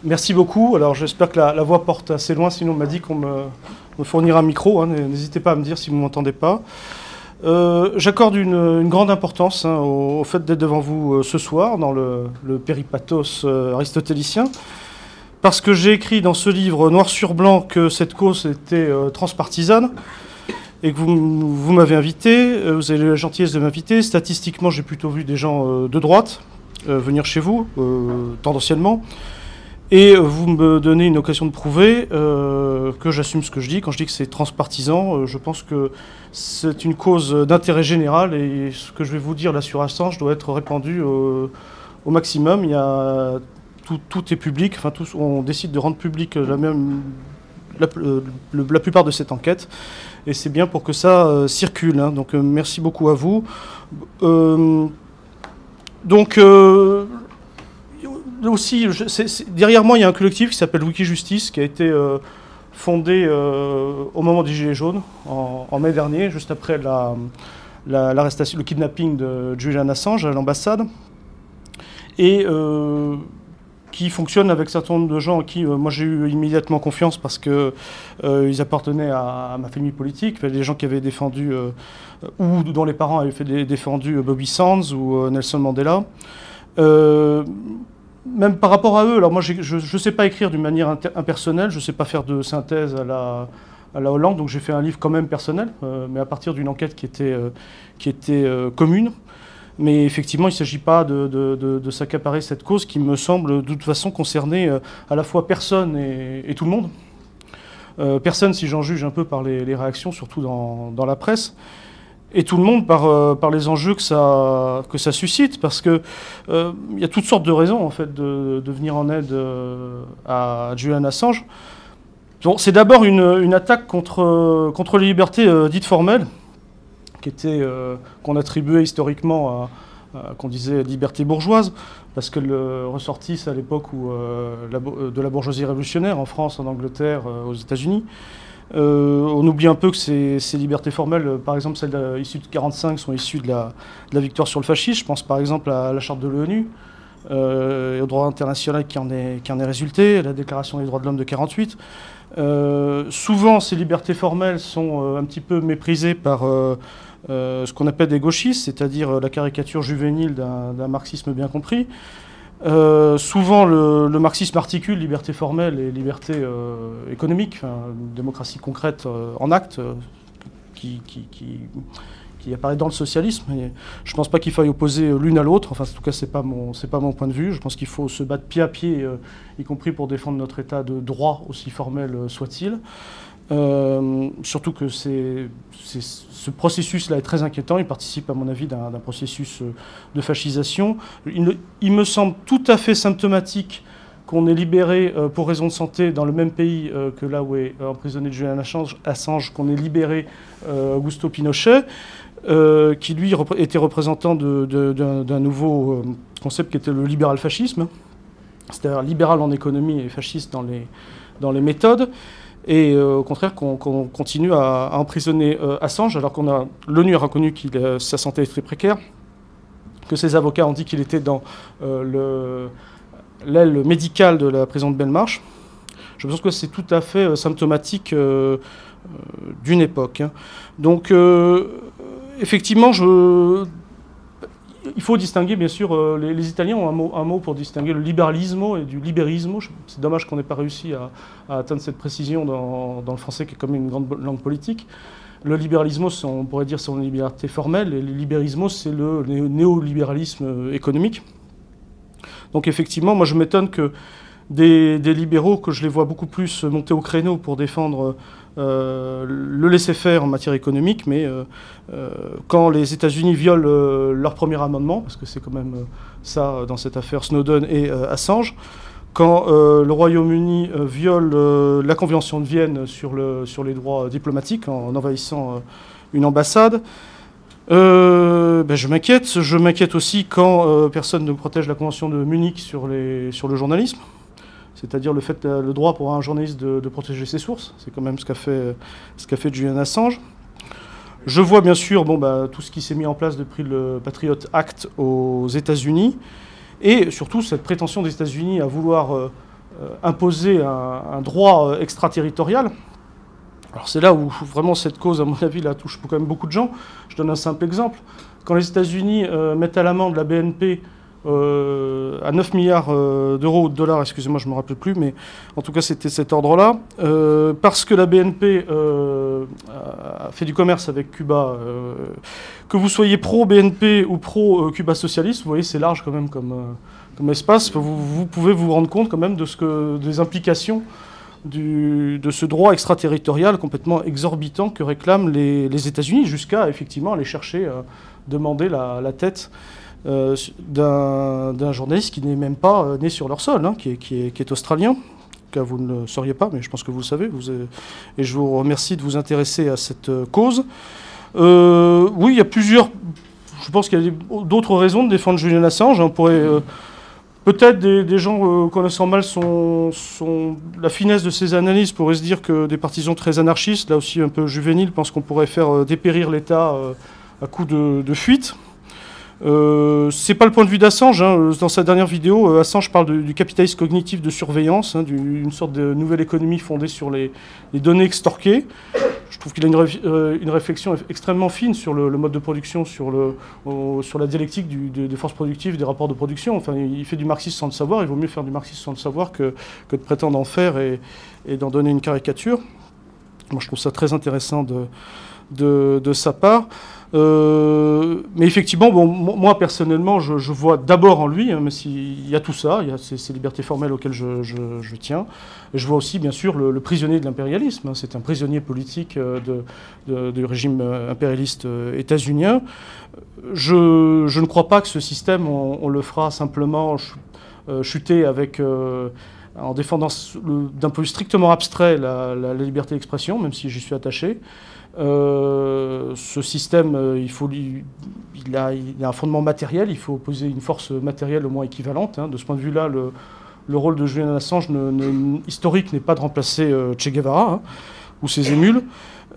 Merci beaucoup. Alors j'espère que la voix porte assez loin, sinon on m'a dit qu'on me fournira un micro. Hein. N'hésitez pas à me dire si vous ne m'entendez pas. J'accorde une grande importance au fait d'être devant vous ce soir dans le péripathos aristotélicien, parce que j'ai écrit dans ce livre noir sur blanc que cette cause était transpartisane et que vous m'avez invité, vous avez eu la gentillesse de m'inviter. Statistiquement, j'ai plutôt vu des gens de droite venir chez vous, tendanciellement. Et vous me donnez une occasion de prouver que j'assume ce que je dis. Quand je dis que c'est transpartisan, je pense que c'est une cause d'intérêt général et ce que je vais vous dire là sur Assange doit être répandu au maximum. Il y a, tout est public, enfin, on décide de rendre public la plupart de cette enquête. Et c'est bien pour que ça circule. Hein. Donc merci beaucoup à vous. Aussi, derrière moi, il y a un collectif qui s'appelle Wikijustice, qui a été fondé au moment des Gilets jaunes, en mai dernier, juste après l'arrestation, le kidnapping de Julian Assange à l'ambassade, et qui fonctionne avec un certain nombre de gens en qui moi j'ai eu immédiatement confiance parce qu'ils appartenaient à ma famille politique, des gens qui avaient défendu, ou dont les parents avaient défendu Bobby Sands ou Nelson Mandela. Même par rapport à eux, alors moi je ne sais pas écrire d'une manière impersonnelle, je ne sais pas faire de synthèse à la Hollande, donc j'ai fait un livre quand même personnel, mais à partir d'une enquête qui était commune. Mais effectivement, il ne s'agit pas de s'accaparer cette cause qui me semble de toute façon concerner à la fois personne et tout le monde. Personne, si j'en juge un peu par les réactions, surtout dans la presse. Et tout le monde par les enjeux que ça suscite, parce que y a toutes sortes de raisons en fait de venir en aide à Julian Assange. C'est d'abord une attaque contre les libertés dites formelles, qu'on attribuait historiquement qu'on disait liberté bourgeoise, parce qu'elles ressortissent à l'époque de la bourgeoisie révolutionnaire en France, en Angleterre, aux États-Unis. On oublie un peu que ces libertés formelles, par exemple celles issues de 1945, sont issues de la victoire sur le fascisme. Je pense par exemple à la charte de l'ONU et au droit international qui en est résulté, à la déclaration des droits de l'homme de 1948. Souvent, ces libertés formelles sont un petit peu méprisées par ce qu'on appelle des gauchistes, c'est-à-dire la caricature juvénile d'un marxisme bien compris. Souvent, le marxisme articule liberté formelle et liberté économique, une démocratie concrète en acte qui apparaît dans le socialisme. Et je ne pense pas qu'il faille opposer l'une à l'autre. Enfin, en tout cas, c'est pas mon point de vue. Je pense qu'il faut se battre pied à pied, y compris pour défendre notre état de droit, aussi formel soit-il. Surtout que ce processus-là est très inquiétant. Il participe, à mon avis, d'un processus de fascisation. Il me semble tout à fait symptomatique qu'on ait libéré, pour raison de santé, dans le même pays que là où est emprisonné Julian Assange, qu'on ait libéré Augusto Pinochet, qui lui était représentant d'un nouveau concept qui était le libéral-fascisme, c'est-à-dire libéral en économie et fasciste dans les méthodes. Et au contraire, qu'on continue à emprisonner Assange, alors l'ONU a reconnu que sa santé est très précaire, que ses avocats ont dit qu'il était dans l'aile médicale de la prison de Belmarsh. Je pense que c'est tout à fait symptomatique d'une époque. Hein. Donc, effectivement, il faut distinguer, bien sûr, les Italiens ont un mot pour distinguer le liberalismo et du liberismo. C'est dommage qu'on n'ait pas réussi à atteindre cette précision dans le français, qui est comme une grande langue politique. Le libéralismo, on pourrait dire, c'est une liberté formelle, et le libérismo, c'est le néolibéralisme économique. Donc effectivement, moi je m'étonne que des libéraux, que je les vois beaucoup plus monter au créneau pour défendre le laisser-faire en matière économique, mais quand les États-Unis violent leur premier amendement, parce que c'est quand même ça dans cette affaire Snowden et Assange, quand le Royaume-Uni viole la Convention de Vienne sur les droits diplomatiques en envahissant une ambassade, je m'inquiète. Je m'inquiète aussi quand personne ne protège la Convention de Munich sur le journalisme. C'est-à-dire le droit pour un journaliste de protéger ses sources. C'est quand même ce qu'a fait Julian Assange. Je vois bien sûr tout ce qui s'est mis en place depuis le Patriot Act aux États-Unis, et surtout cette prétention des États-Unis à vouloir imposer un droit extraterritorial. Alors c'est là où vraiment cette cause, à mon avis, là, touche quand même beaucoup de gens. Je donne un simple exemple. Quand les États-Unis mettent à l'amende la BNP à 9 milliards d'euros ou de dollars, excusez-moi, je ne me rappelle plus, mais en tout cas c'était cet ordre-là, parce que la BNP a fait du commerce avec Cuba, que vous soyez pro-BNP ou pro-Cuba socialiste, vous voyez c'est large quand même comme espace, vous pouvez vous rendre compte quand même des implications de ce droit extraterritorial complètement exorbitant que réclament les États-Unis, jusqu'à effectivement aller chercher, demander la tête d'un journaliste qui n'est même pas né sur leur sol, hein, qui est australien, que vous ne le sauriez pas, mais je pense que vous le savez, et je vous remercie de vous intéresser à cette cause. Oui, il y a plusieurs... Je pense qu'il y a d'autres raisons de défendre Julian Assange. On pourrait... Peut-être des gens connaissant mal la finesse de ses analyses pourraient se dire que des partisans très anarchistes, là aussi un peu juvéniles, pensent qu'on pourrait faire dépérir l'État à coup de fuite. C'est pas le point de vue d'Assange, hein. Dans sa dernière vidéo, Assange parle du capitalisme cognitif de surveillance, hein, d'une sorte de nouvelle économie fondée sur les données extorquées. Je trouve qu'il a une réflexion extrêmement fine sur le mode de production, sur la dialectique des forces productives, des rapports de production. Enfin, il fait du marxisme sans le savoir. Il vaut mieux faire du marxisme sans le savoir que de prétendre en faire et d'en donner une caricature. Moi, je trouve ça très intéressant de sa part. Mais effectivement, bon, moi personnellement, je vois d'abord en lui, hein, mais il y a tout ça, il y a ces libertés formelles auxquelles je tiens. Et je vois aussi, bien sûr, le prisonnier de l'impérialisme. Hein, c'est un prisonnier politique du régime impérialiste états-unien. Je ne crois pas que ce système, on le fera simplement chuter en défendant d'un point de vue strictement abstrait la liberté d'expression, même si j'y suis attaché. Ce système, il a un fondement matériel, il faut opposer une force matérielle au moins équivalente. Hein. De ce point de vue-là, le rôle de Julian Assange historique n'est pas de remplacer Che Guevara, hein, ou ses émules.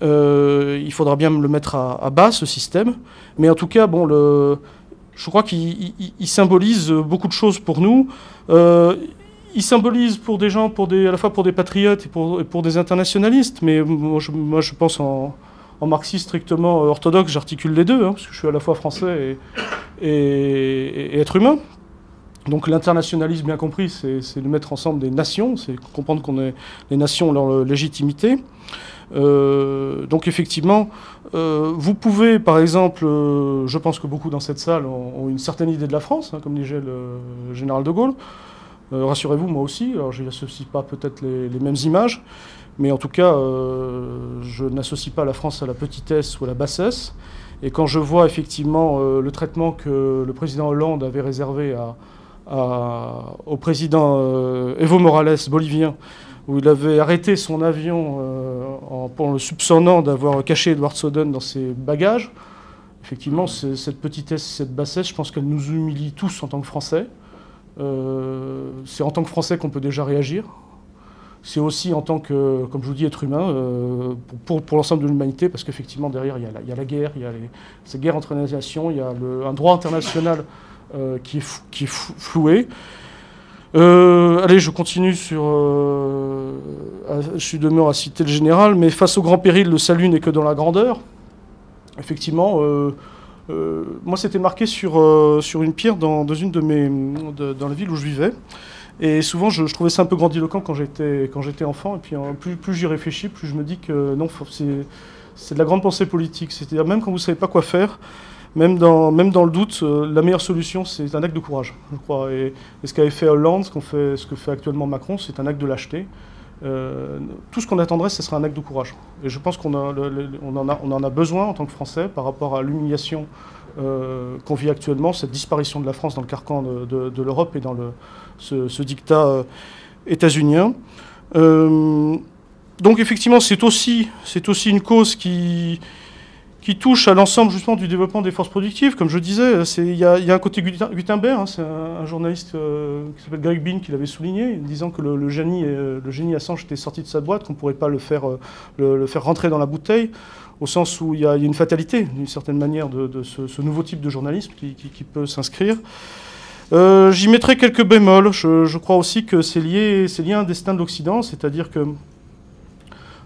Il faudra bien le mettre à bas, ce système. Mais en tout cas, bon, je crois qu'il symbolise beaucoup de choses pour nous. Il symbolise pour des gens, à la fois pour des patriotes et pour des internationalistes, mais moi je pense en marxiste strictement orthodoxe, j'articule les deux, hein, parce que je suis à la fois français et être humain. Donc l'internationalisme, bien compris, c'est de mettre ensemble des nations, c'est comprendre les nations ont leur légitimité. Donc effectivement, vous pouvez, par exemple, je pense que beaucoup dans cette salle ont une certaine idée de la France, hein, comme disait le général de Gaulle. Rassurez-vous, moi aussi, alors je n'associe pas peut-être les mêmes images, mais en tout cas, je n'associe pas la France à la petitesse ou à la bassesse. Et quand je vois effectivement le traitement que le président Hollande avait réservé au président Evo Morales, bolivien, où il avait arrêté son avion en le soupçonnant d'avoir caché Edward Snowden dans ses bagages, effectivement, cette petitesse, cette bassesse, je pense qu'elle nous humilie tous en tant que Français. C'est en tant que Français qu'on peut déjà réagir. C'est aussi en tant que, comme je vous dis, être humain, pour l'ensemble de l'humanité, parce qu'effectivement, derrière, il y a la guerre, il y a ces guerres entre les nations, il y a un droit international qui est floué. Allez, je continue je suis demeuré à citer le général, mais face au grand péril, le salut n'est que dans la grandeur. Effectivement, moi, c'était marqué sur une pierre dans la ville où je vivais. Et souvent, je trouvais ça un peu grandiloquent quand j'étais enfant. Et puis, plus j'y réfléchis, plus je me dis que non, c'est de la grande pensée politique. C'est-à-dire, même quand vous ne savez pas quoi faire, même dans le doute, la meilleure solution, c'est un acte de courage, je crois. Et ce qu'avait fait Hollande, ce que fait actuellement Macron, c'est un acte de lâcheté. Tout ce qu'on attendrait, ce serait un acte de courage. Et je pense qu'on en a besoin en tant que Français par rapport à l'humiliation qu'on vit actuellement, cette disparition de la France dans le carcan de l'Europe et dans ce dictat états-unien. Donc effectivement, c'est aussi une cause qui touche à l'ensemble justement du développement des forces productives. Comme je disais, il y a un côté Gutenberg, hein, c'est un journaliste qui s'appelle Greg Bean qui l'avait souligné, disant que le génie Assange était sorti de sa boîte, qu'on ne pourrait pas le faire rentrer dans la bouteille, au sens où il y a une fatalité, d'une certaine manière, de ce nouveau type de journalisme qui peut s'inscrire. J'y mettrai quelques bémols. Je crois aussi que c'est lié à un destin de l'Occident, c'est-à-dire que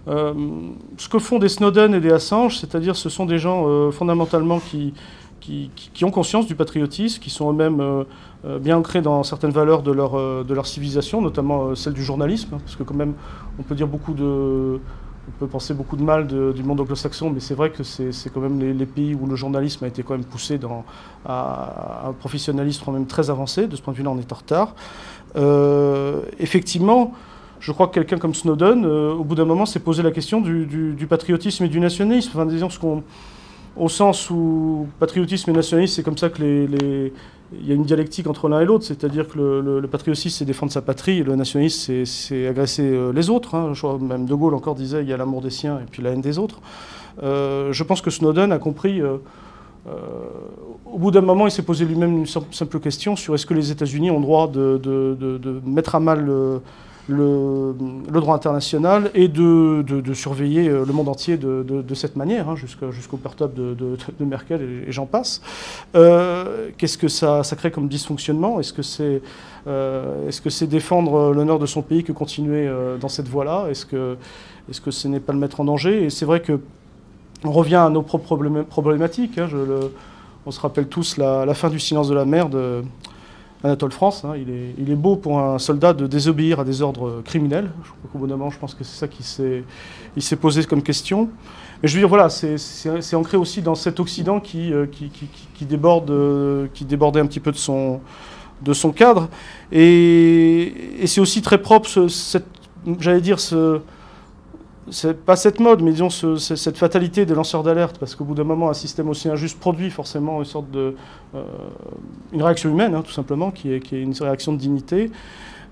ce que font des Snowden et des Assange, c'est-à-dire ce sont des gens fondamentalement qui ont conscience du patriotisme, qui sont eux-mêmes bien ancrés dans certaines valeurs de leur civilisation, notamment celle du journalisme, hein, parce que quand même, on peut dire on peut penser beaucoup de mal du monde anglo-saxon, mais c'est vrai que c'est quand même les pays où le journalisme a été quand même poussé à un professionnalisme quand même très avancé. De ce point de vue-là, on est en retard. Effectivement, je crois que quelqu'un comme Snowden, au bout d'un moment, s'est posé la question du patriotisme et du nationalisme. Enfin, disons au sens où patriotisme et nationalisme, c'est comme ça que il y a une dialectique entre l'un et l'autre, c'est-à-dire que le patriotisme, c'est défendre sa patrie, et le nationalisme, c'est agresser les autres. Hein. Je crois, même De Gaulle encore disait, il y a l'amour des siens et puis la haine des autres. Je pense que Snowden a compris, au bout d'un moment, il s'est posé lui-même une simple question sur est-ce que les États-Unis ont le droit de mettre à mal le droit international et de surveiller le monde entier de cette manière, hein, jusqu'au portable de Merkel et j'en passe. Qu'est-ce que ça crée comme dysfonctionnement? Est-ce que c'est défendre l'honneur de son pays que continuer dans cette voie-là? Est-ce que ce n'est pas le mettre en danger? Et c'est vrai que on revient à nos propres problématiques. Hein, on se rappelle tous la fin du silence de la mer de Anatole France, hein, il est beau pour un soldat de désobéir à des ordres criminels. Au bout d'un moment, je pense que c'est ça il s'est posé comme question. Mais je veux dire, voilà, c'est ancré aussi dans cet Occident qui débordait un petit peu de son cadre. Et c'est aussi très propre, j'allais dire, c'est pas cette mode, mais disons cette fatalité des lanceurs d'alerte, parce qu'au bout d'un moment, un système aussi injuste produit forcément une sorte une réaction humaine, hein, tout simplement, qui est une réaction de dignité.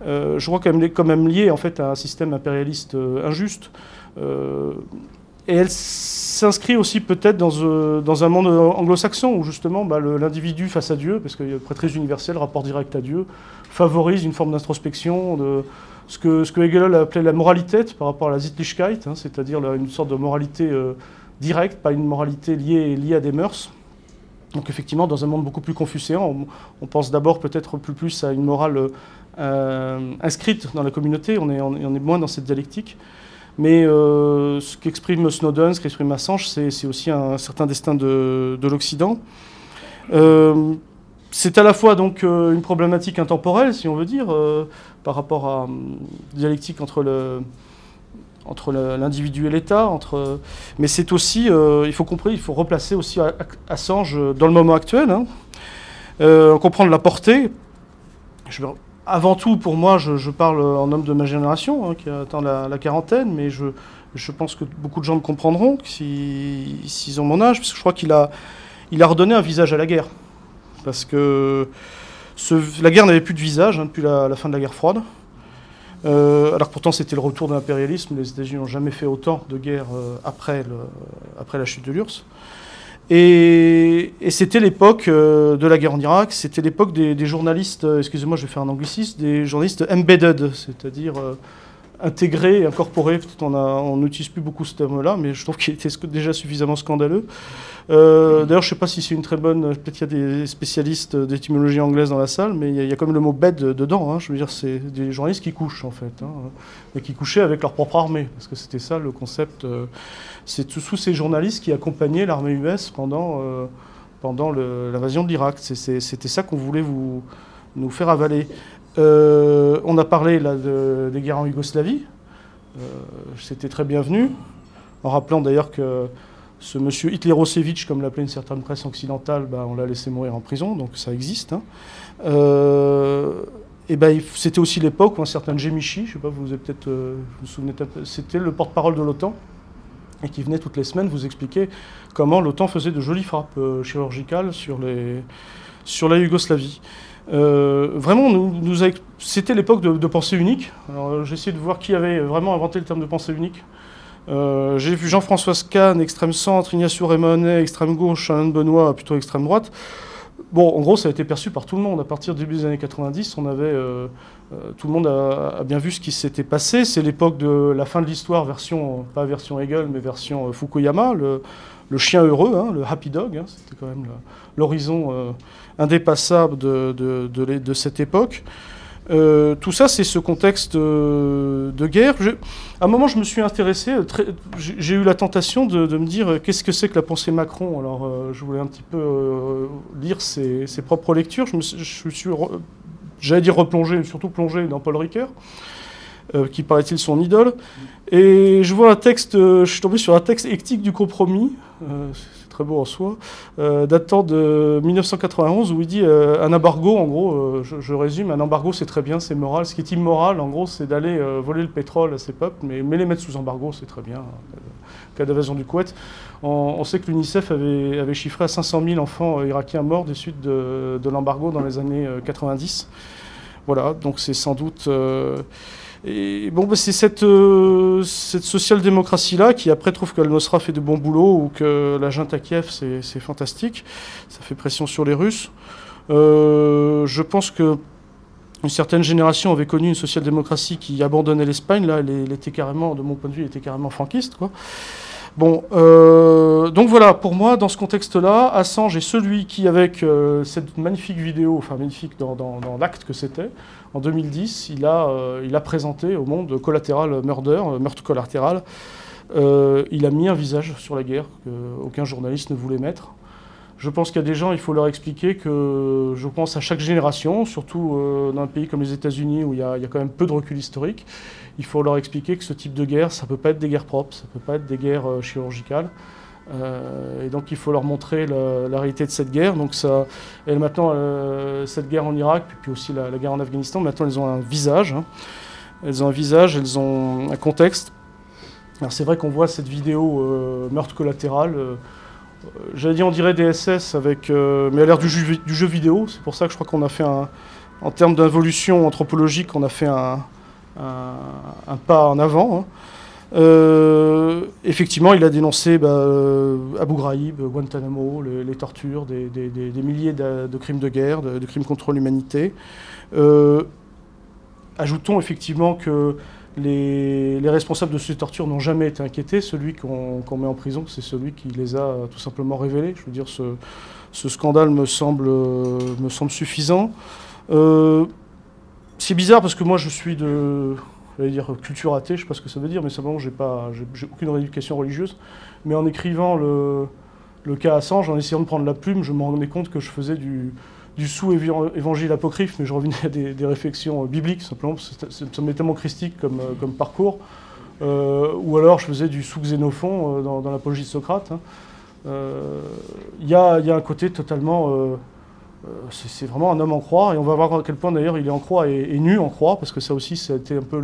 Je crois qu'elle est quand même liée en fait à un système impérialiste injuste. Et elle s'inscrit aussi peut-être dans un monde anglo-saxon où justement l'individu face à Dieu, parce qu'il y a le prêtrise universel, rapport direct à Dieu, favorise une forme d'introspection, ce que Hegel appelait la Moralität par rapport à la Sittlichkeit, hein, c'est-à-dire une sorte de moralité directe, pas une moralité liée à des mœurs. Donc effectivement, dans un monde beaucoup plus confucéen, on pense d'abord peut-être plus à une morale inscrite dans la communauté, on est moins dans cette dialectique. Mais ce qu'exprime Snowden, ce qu'exprime Assange, c'est aussi un certain destin de l'Occident. C'est à la fois donc une problématique intemporelle, si on veut dire, par rapport à une dialectique entre l'individu et l'État. Mais c'est aussi, il faut replacer aussi Assange dans le moment actuel, hein, comprendre la portée. Avant tout, pour moi, je parle en homme de ma génération, hein, qui atteint la quarantaine, mais je pense que beaucoup de gens me comprendront s'ils ont mon âge, parce que je crois qu'il a redonné un visage à la guerre. Parce que la guerre n'avait plus de visage hein, depuis la fin de la guerre froide. Alors que pourtant c'était le retour de l'impérialisme. Les États-Unis n'ont jamais fait autant de guerre après la chute de l'URSS. Et c'était l'époque de la guerre en Irak, c'était l'époque des journalistes, excusez-moi je vais faire un anglicisme, des journalistes embedded, c'est-à-dire intégrés, incorporés. Peut-être on n'utilise plus beaucoup ce terme-là, mais je trouve qu'il était déjà suffisamment scandaleux. D'ailleurs, je ne sais pas si c'est une très bonne... Peut-être qu'il y a des spécialistes d'étymologie anglaise dans la salle, mais il y a quand même le mot bed dedans. Hein. Je veux dire, c'est des journalistes qui couchent, en fait. Hein, et qui couchaient avec leur propre armée. Parce que c'était ça, le concept. C'est tous ces journalistes qui accompagnaient l'armée US pendant l'invasion de l'Irak. C'était ça qu'on voulait nous faire avaler. On a parlé là, des guerres en Yougoslavie. C'était très bienvenu. En rappelant d'ailleurs que ce monsieur Hitlerosevich, comme l'appelait une certaine presse occidentale, on l'a laissé mourir en prison, donc ça existe. Hein. C'était aussi l'époque où un certain Gemici, je ne sais pas, vous vous souvenez, c'était le porte-parole de l'OTAN, et qui venait toutes les semaines vous expliquer comment l'OTAN faisait de jolies frappes chirurgicales sur la Yougoslavie. Vraiment, c'était l'époque de pensée unique. Alors, j'ai essayé de voir qui avait vraiment inventé le terme de pensée unique. J'ai vu Jean-François Kahn, extrême centre, Ignacio Raimonet, extrême gauche, Alain Benoît, plutôt extrême droite. bon, en gros, ça a été perçu par tout le monde. À partir du début des années 90, tout le monde a bien vu ce qui s'était passé. C'est l'époque de la fin de l'histoire, pas version Hegel, mais version Fukuyama, le chien heureux, hein, le happy dog. Hein, c'était quand même l'horizon indépassable de cette époque. Tout ça, c'est ce contexte de guerre. À un moment, je me suis intéressé, j'ai eu la tentation de me dire qu'est-ce que c'est que la pensée Macron. Alors, je voulais un petit peu lire ses propres lectures. Je suis, j'allais dire replongé, mais surtout plongé dans Paul Ricoeur, qui paraît-il son idole. Et je vois je suis tombé sur un texte Éthique du compromis, c'est très beau en soi, datant de 1991, où il dit un embargo, en gros, je résume, un embargo c'est très bien, c'est moral. Ce qui est immoral, en gros, c'est d'aller voler le pétrole à ces peuples, mais les mettre sous embargo, c'est très bien. Cas d'invasion du Koweït. On sait que l'UNICEF avait chiffré à 500 000 enfants irakiens morts des suites de l'embargo dans les années 90. Voilà, donc c'est sans doute... Et bon, c'est cette social-démocratie-là qui après trouve qu'Al-Nosra fait de bon boulot ou que la junte à Kiev, c'est fantastique. Ça fait pression sur les Russes. Je pense que une certaine génération avait connu une social-démocratie qui abandonnait l'Espagne. Là, elle était carrément, de mon point de vue, elle était carrément franquiste, quoi. Bon, donc voilà, pour moi, dans ce contexte-là, Assange est celui qui, avec cette magnifique vidéo, enfin magnifique dans l'acte que c'était, en 2010, il a présenté au monde Collateral Murder, meurtre collatéral. Il a mis un visage sur la guerre qu'aucun journaliste ne voulait mettre. Je pense qu'il y a des gens, il faut leur expliquer que, je pense à chaque génération, surtout dans un pays comme les États-Unis où il y a quand même peu de recul historique, il faut leur expliquer que ce type de guerre, ça ne peut pas être des guerres propres, ça ne peut pas être des guerres chirurgicales. Et donc il faut leur montrer la réalité de cette guerre. Donc et maintenant, cette guerre en Irak, puis aussi la guerre en Afghanistan, maintenant elles ont un visage. Hein. Elles ont un visage, elles ont un contexte. Alors c'est vrai qu'on voit cette vidéo meurtre collatéral. J'allais dire on dirait des SS, mais à l'ère du jeu vidéo. C'est pour ça que je crois qu'on a fait en termes d'involution anthropologique, on a fait un pas en avant. Hein. Effectivement, il a dénoncé Abu Ghraib, Guantanamo, les tortures, des milliers de crimes de guerre, de crimes contre l'humanité. Ajoutons effectivement que les responsables de ces tortures n'ont jamais été inquiétés. Celui qu'on met en prison, c'est celui qui les a tout simplement révélés. Je veux dire, ce scandale me semble suffisant. C'est bizarre parce que moi je suis j'allais dire culture athée, je ne sais pas ce que ça veut dire, mais simplement j'ai aucune éducation religieuse. Mais en écrivant le cas Assange, en essayant de prendre la plume, je me rendais compte que je faisais du sous-évangile apocryphe, mais je revenais à des réflexions bibliques, simplement, ça m'est tellement christique comme parcours. Ou alors je faisais du sous-xénophon dans l'apologie de Socrate. Hein. Y a un côté totalement... c'est vraiment un homme en croix, et on va voir à quel point d'ailleurs il est en croix et nu en croix, parce que ça aussi, ça a été un peu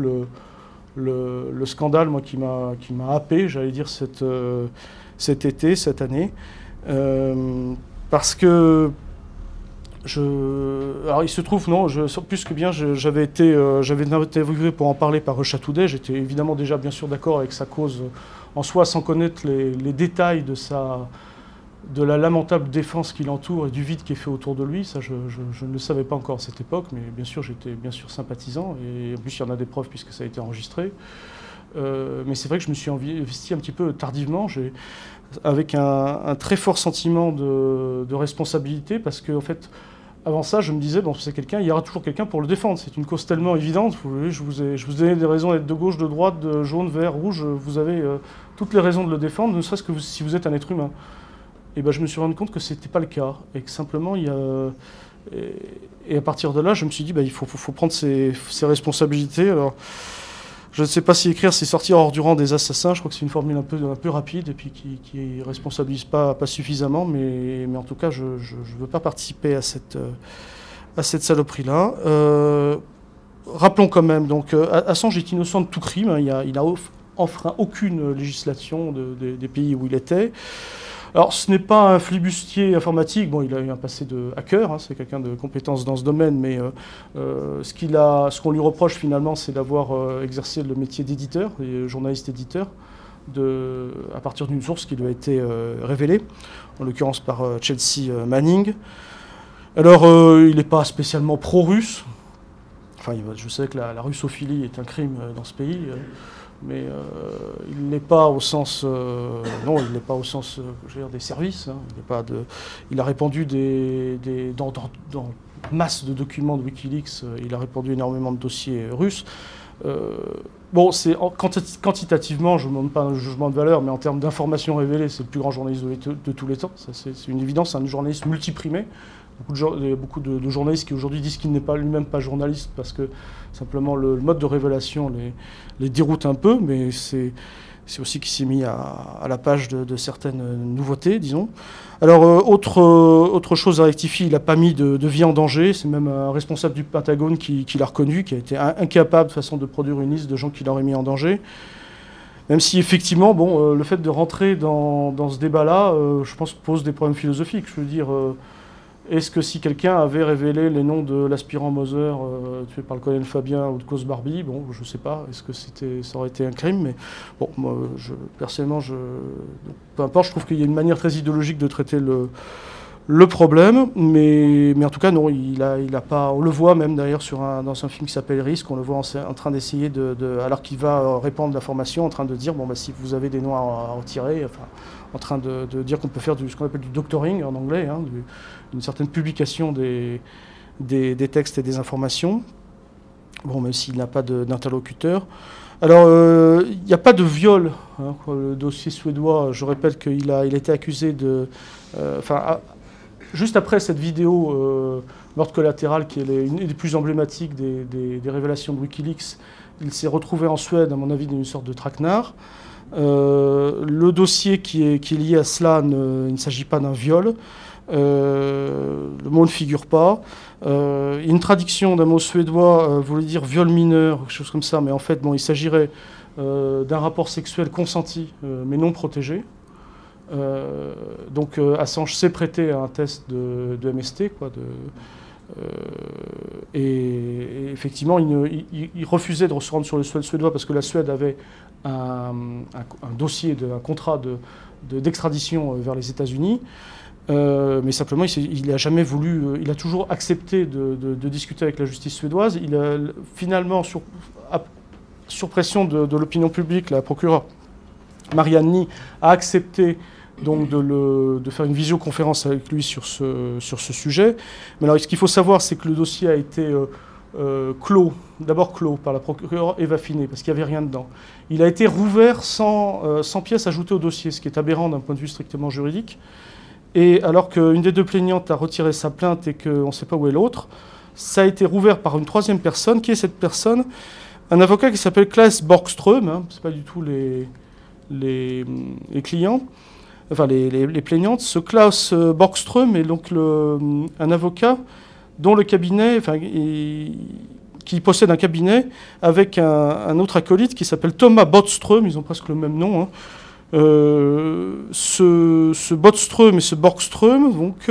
le scandale moi, qui m'a happé, j'allais dire, cet été, cette année. Parce que... Alors il se trouve, non, plus que bien, j'avais été interviewé pour en parler par Recha Today. J'étais évidemment déjà bien sûr d'accord avec sa cause en soi, sans connaître les détails de la lamentable défense qui l'entoure et du vide qui est fait autour de lui. Ça, je ne le savais pas encore à cette époque, mais bien sûr, j'étais bien sûr sympathisant. Et en plus, il y en a des preuves puisque ça a été enregistré. Mais c'est vrai que je me suis investi un petit peu tardivement, avec un très fort sentiment de responsabilité, parce que en fait, avant ça, je me disais, bon, c'est quelqu'un, il y aura toujours quelqu'un pour le défendre. C'est une cause tellement évidente. Je vous ai donné des raisons d'être de gauche, de droite, de jaune, vert, rouge. Vous avez toutes les raisons de le défendre, ne serait-ce que si vous êtes un être humain. Et ben, je me suis rendu compte que ce n'était pas le cas, et que simplement, et à partir de là, je me suis dit, il faut prendre ses responsabilités. Alors, je ne sais pas si écrire, c'est sortir hors du rang des assassins. Je crois que c'est une formule un peu rapide, et puis qui ne responsabilise pas suffisamment, mais en tout cas, je ne veux pas participer à cette saloperie-là. Rappelons quand même, donc, Assange est innocent de tout crime, hein, il n'a enfreint aucune législation des pays où il était. Alors, ce n'est pas un flibustier informatique. Bon, il a eu un passé de hacker, hein, c'est quelqu'un de compétence dans ce domaine, mais ce qu'on lui reproche finalement, c'est d'avoir exercé le métier d'éditeur, journaliste-éditeur, à partir d'une source qui lui a été révélée, en l'occurrence par Chelsea Manning. Alors, il n'est pas spécialement pro-russe. Enfin, je sais que la russophilie est un crime dans ce pays, mais il n'est pas au sens, non, il n'est pas au sens, je veux dire, des services. Hein. Il a répandu dans masse de documents de WikiLeaks. Il a répandu énormément de dossiers russes. Bon, quantitativement, je ne demande pas un jugement de valeur, mais en termes d'informations révélées, c'est le plus grand journaliste de tous les temps. C'est une évidence, c'est un journaliste multiprimé. Il y a beaucoup de journalistes qui aujourd'hui disent qu'il n'est pas lui-même pas journaliste parce que simplement le mode de révélation les déroute un peu, mais c'est aussi qu'il s'est mis à la page de certaines nouveautés, disons. Alors, autre chose à rectifier, il n'a pas mis de vie en danger. C'est même un responsable du Pentagone qui l'a reconnu, qui a été incapable de façon de produire une liste de gens qui l'auraient mis en danger. Même si effectivement, bon, le fait de rentrer dans ce débat-là, je pense, pose des problèmes philosophiques. Je veux dire, est-ce que si quelqu'un avait révélé les noms de l'aspirant Moser tué par le colonel Fabien ou de Cause Barbie, bon, je ne sais pas, est-ce que ça aurait été un crime, mais bon, moi, personnellement, peu importe, je trouve qu'il y a une manière très idéologique de traiter le problème, mais en tout cas, non, il a pas, on le voit même d'ailleurs dans un film qui s'appelle Risque, on le voit en train d'essayer alors qu'il va répandre l'information, en train de dire, bon, bah, si vous avez des noms à retirer, enfin, en train de dire qu'on peut faire ce qu'on appelle du doctoring en anglais, hein, une certaine publication des textes et des informations, bon, même s'il n'a pas d'interlocuteur. Alors, il n'y a pas de viol. Hein, le dossier suédois, je répète qu'il a été accusé de... juste après cette vidéo Meurtre collatéral, qui est une des plus emblématiques des révélations de Wikileaks, il s'est retrouvé en Suède, à mon avis, dans une sorte de traquenard. Le dossier qui est lié à cela, il ne s'agit pas d'un viol. Le mot ne figure pas. Une traduction d'un mot suédois voulait dire viol mineur, quelque chose comme ça, mais en fait, bon, il s'agirait d'un rapport sexuel consenti, mais non protégé. Donc Assange s'est prêté à un test de MST, quoi, et effectivement, il refusait de se rendre sur le sol suédois parce que la Suède avait un dossier, un contrat d'extradition vers les États-Unis. Mais simplement, il n'a jamais voulu, il a toujours accepté de discuter avec la justice suédoise. Il a finalement, sur pression de l'opinion publique, la procureure Marianne Ny a accepté donc de faire une visioconférence avec lui sur ce sujet. Mais alors, ce qu'il faut savoir, c'est que le dossier a été d'abord clos par la procureure Eva Finet, parce qu'il n'y avait rien dedans. Il a été rouvert sans pièces ajoutées au dossier, ce qui est aberrant d'un point de vue strictement juridique. Et alors qu'une des deux plaignantes a retiré sa plainte et qu'on ne sait pas où est l'autre, ça a été rouvert par une troisième personne. Qui est cette personne? Un avocat qui s'appelle Claes Borgström, hein, ce n'est pas du tout les clients, enfin les plaignantes. Ce Claes Borgström est donc un avocat dont le cabinet, qui possède un cabinet avec un autre acolyte qui s'appelle Thomas Bodström, ils ont presque le même nom, hein. Ce Bodström et ce Borgström, donc,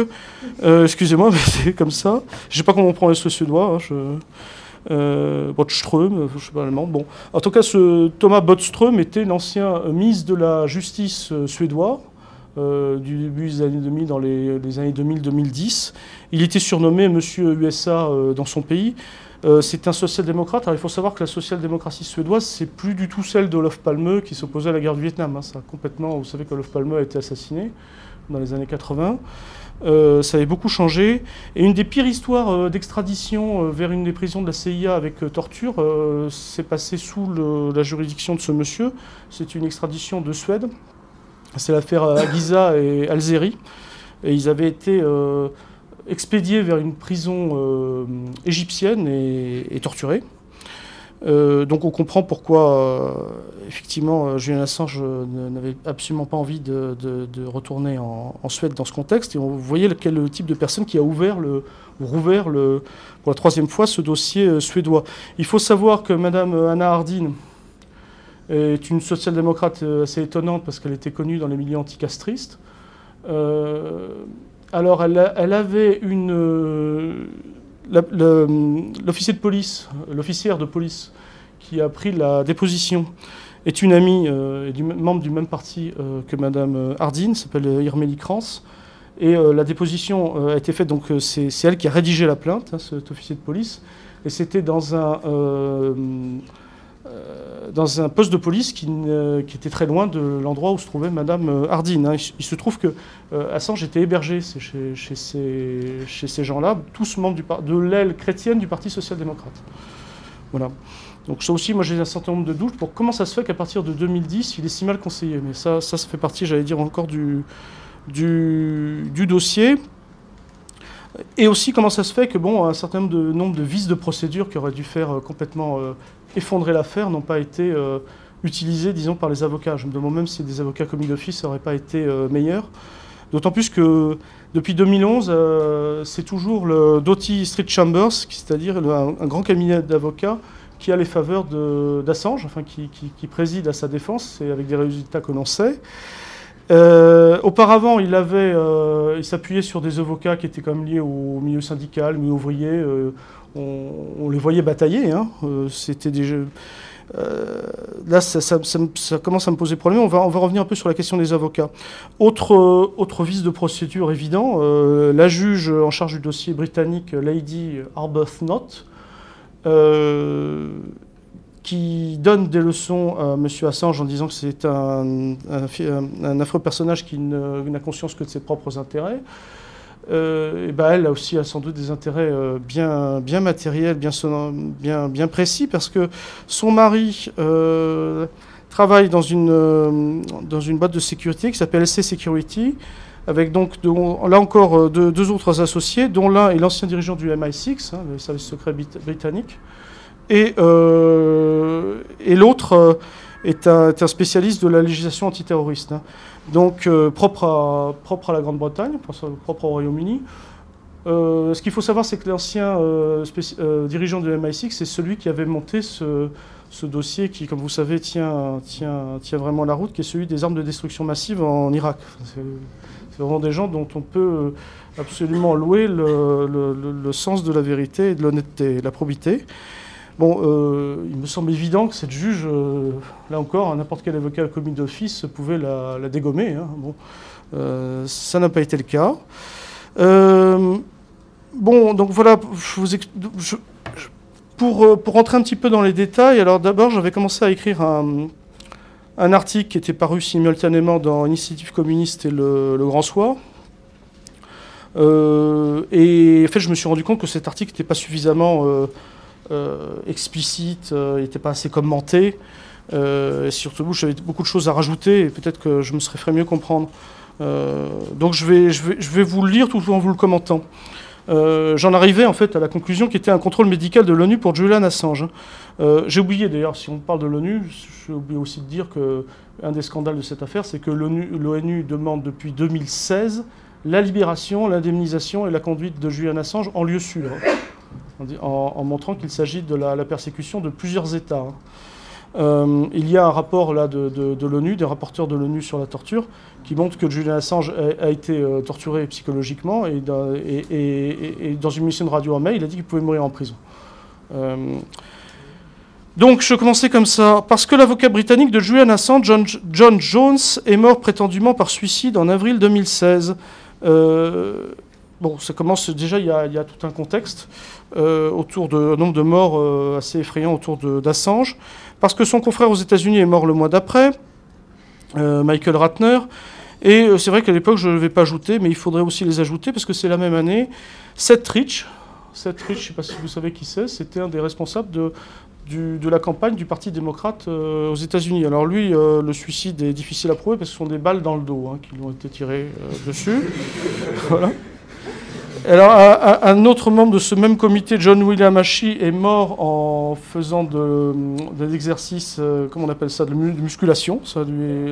excusez-moi, mais c'est comme ça. Je ne sais pas comment on prend le suédois. Bodström, je ne sais pas allemand. Bon, en tout cas, ce Thomas Bodström était l'ancien ministre de la Justice suédois du début des années 2000, dans les années 2000-2010. Il était surnommé Monsieur USA dans son pays. C'est un social-démocrate. Alors, il faut savoir que la social-démocratie suédoise, c'est plus du tout celle d'Olof Palme qui s'opposait à la guerre du Vietnam. Hein. Ça a complètement, vous savez qu'Olof Palme a été assassiné dans les années 80. Ça avait beaucoup changé. Et une des pires histoires d'extradition vers une des prisons de la CIA avec torture s'est passée sous la juridiction de ce monsieur. C'est une extradition de Suède. C'est l'affaire Aguisa et Alzeri. Et ils avaient été expédiés vers une prison égyptienne et torturés. Donc on comprend pourquoi, effectivement, Julian Assange n'avait absolument pas envie de retourner en Suède dans ce contexte. Et vous voyez quel type de personne qui a rouvert pour la troisième fois ce dossier suédois. Il faut savoir que Madame Anna Hardin est une social-démocrate assez étonnante parce qu'elle était connue dans les milieux anticastristes. Alors elle avait l'officier de police, l'officière de police qui a pris la déposition est une amie et membre du même parti que Madame Hardin, s'appelle Irmélie Krantz. Et la déposition a été faite, donc c'est elle qui a rédigé la plainte, hein, cet officier de police. Et c'était dans un poste de police qui était très loin de l'endroit où se trouvait Madame Hardin. Hein. Il se trouve que Assange était hébergé chez ces gens-là, tous membres de l'aile chrétienne du Parti social-démocrate. Voilà. Donc ça aussi, moi j'ai un certain nombre de doutes pour comment ça se fait qu'à partir de 2010, il est si mal conseillé. Mais ça fait partie, j'allais dire, encore du dossier. Et aussi comment ça se fait que un certain nombre de vices de procédure qui auraient dû faire complètement effondrer l'affaire n'ont pas été utilisés, disons, par les avocats. Je me demande même si des avocats commis d'office n'auraient pas été meilleurs. D'autant plus que depuis 2011, c'est toujours le Doughty Street Chambers, c'est-à-dire un grand cabinet d'avocats qui a les faveurs d'Assange, enfin qui préside à sa défense, et avec des résultats que l'on sait. Auparavant, il s'appuyait sur des avocats qui étaient quand même liés au milieu syndical, milieu ouvrier. On les voyait batailler. Hein. C'était des jeux. Là, ça commence à me poser problème. On va revenir un peu sur la question des avocats. Autre vice de procédure évident, la juge en charge du dossier britannique, Lady Arbuthnot, qui donne des leçons à M. Assange en disant que c'est un affreux personnage qui n'a conscience que de ses propres intérêts. Elle aussi a sans doute des intérêts bien matériels, bien précis, parce que son mari travaille dans une boîte de sécurité qui s'appelle SC Security, avec donc là encore deux autres associés, dont l'un est l'ancien dirigeant du MI6, hein, le service secret britannique, et l'autre est un spécialiste de la législation antiterroriste, hein. Donc propre à la Grande-Bretagne, propre au Royaume-Uni. Ce qu'il faut savoir, c'est que l'ancien dirigeant de MI6, c'est celui qui avait monté ce dossier qui, comme vous savez, tient vraiment la route, qui est celui des armes de destruction massive en Irak. C'est vraiment des gens dont on peut absolument louer le sens de la vérité, et de l'honnêteté, la probité. Bon, il me semble évident que cette juge, là encore, n'importe quel avocat commis d'office pouvait la dégommer. Hein. Bon, ça n'a pas été le cas. Donc voilà, pour rentrer un petit peu dans les détails, alors d'abord, j'avais commencé à écrire un article qui était paru simultanément dans Initiative communiste et le Grand Soir. Et en fait, je me suis rendu compte que cet article n'était pas suffisamment explicite, il n'était pas assez commenté. Et surtout, j'avais beaucoup de choses à rajouter et peut-être que je me ferais mieux comprendre. Donc je vais vous le lire tout en vous le commentant. J'en arrivais en fait à la conclusion qui était un contrôle médical de l'ONU pour Julian Assange. J'ai oublié d'ailleurs, si on parle de l'ONU, j'ai oublié aussi de dire qu'un des scandales de cette affaire, c'est que l'ONU demande depuis 2016 la libération, l'indemnisation et la conduite de Julian Assange en lieu sûr, en montrant qu'il s'agit de la persécution de plusieurs États. Il y a un rapport là de l'ONU, des rapporteurs de l'ONU sur la torture, qui montre que Julian Assange a été torturé psychologiquement et dans une mission de radio en mai, il a dit qu'il pouvait mourir en prison. Donc je commençais comme ça. Parce que l'avocat britannique de Julian Assange, John Jones, est mort prétendument par suicide en avril 2016. Bon, ça commence déjà, il y a tout un contexte autour d'un nombre de morts assez effrayant autour d'Assange. Parce que son confrère aux États-Unis est mort le mois d'après, Michael Ratner. Et c'est vrai qu'à l'époque, je ne vais pas ajouter, mais il faudrait aussi les ajouter, parce que c'est la même année. Seth Rich, je ne sais pas si vous savez qui c'est, c'était un des responsables de la campagne du Parti démocrate aux États-Unis. Alors lui, le suicide est difficile à prouver, parce que ce sont des balles dans le dos qui lui ont été tirées dessus. Voilà. Alors, un autre membre de ce même comité, John William Ashey, est mort en faisant des exercices, comment on appelle ça, de musculation.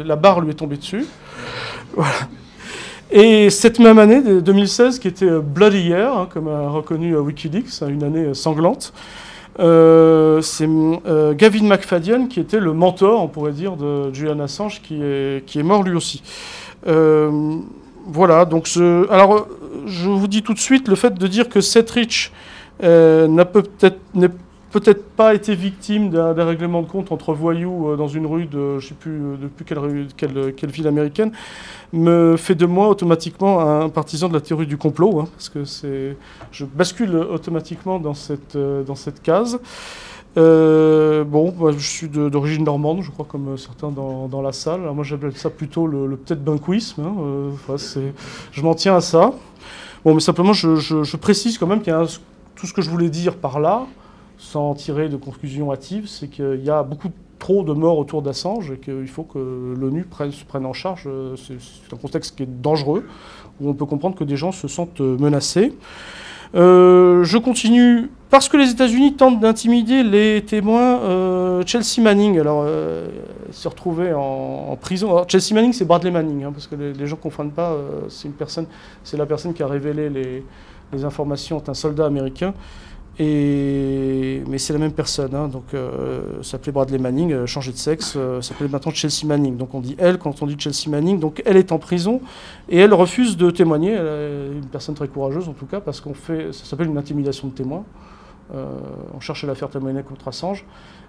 La barre lui est tombée dessus. Voilà. Et cette même année, 2016, qui était Bloody Year, comme a reconnu Wikileaks, une année sanglante, c'est Gavin McFadden qui était le mentor, on pourrait dire, de Julian Assange, qui est mort lui aussi. Voilà, donc alors je vous dis tout de suite, le fait de dire que Seth Rich n'est peut-être pas été victime d'un règlement de compte entre voyous dans une rue de, je ne sais plus depuis quelle ville américaine, me fait de moi automatiquement un partisan de la théorie du complot, hein, parce que je bascule automatiquement dans cette case. Bon, bah, je suis d'origine normande, je crois, comme certains dans la salle. Alors moi, j'appelle ça plutôt le peut-être banquisme. Hein, je m'en tiens à ça. Bon, mais simplement, je précise quand même qu'il y a tout ce que je voulais dire par là, sans tirer de conclusion hâtive, c'est qu'il y a beaucoup trop de morts autour d'Assange et qu'il faut que l'ONU se prenne en charge. C'est un contexte qui est dangereux, où on peut comprendre que des gens se sentent menacés. Je continue. Parce que les États-Unis tentent d'intimider les témoins, Chelsea Manning, alors, s'est retrouvée en prison. Alors, Chelsea Manning, c'est Bradley Manning, hein, parce que les gens ne confondent pas. C'est la personne qui a révélé les informations d'un soldat américain. Mais c'est la même personne, hein, donc s'appelait Bradley Manning, changé de sexe, s'appelait maintenant Chelsea Manning. Donc on dit elle quand on dit Chelsea Manning. Donc elle est en prison et elle refuse de témoigner. Elle est une personne très courageuse en tout cas parce ça s'appelle une intimidation de témoin. On cherchait à la faire témoigner contre Assange.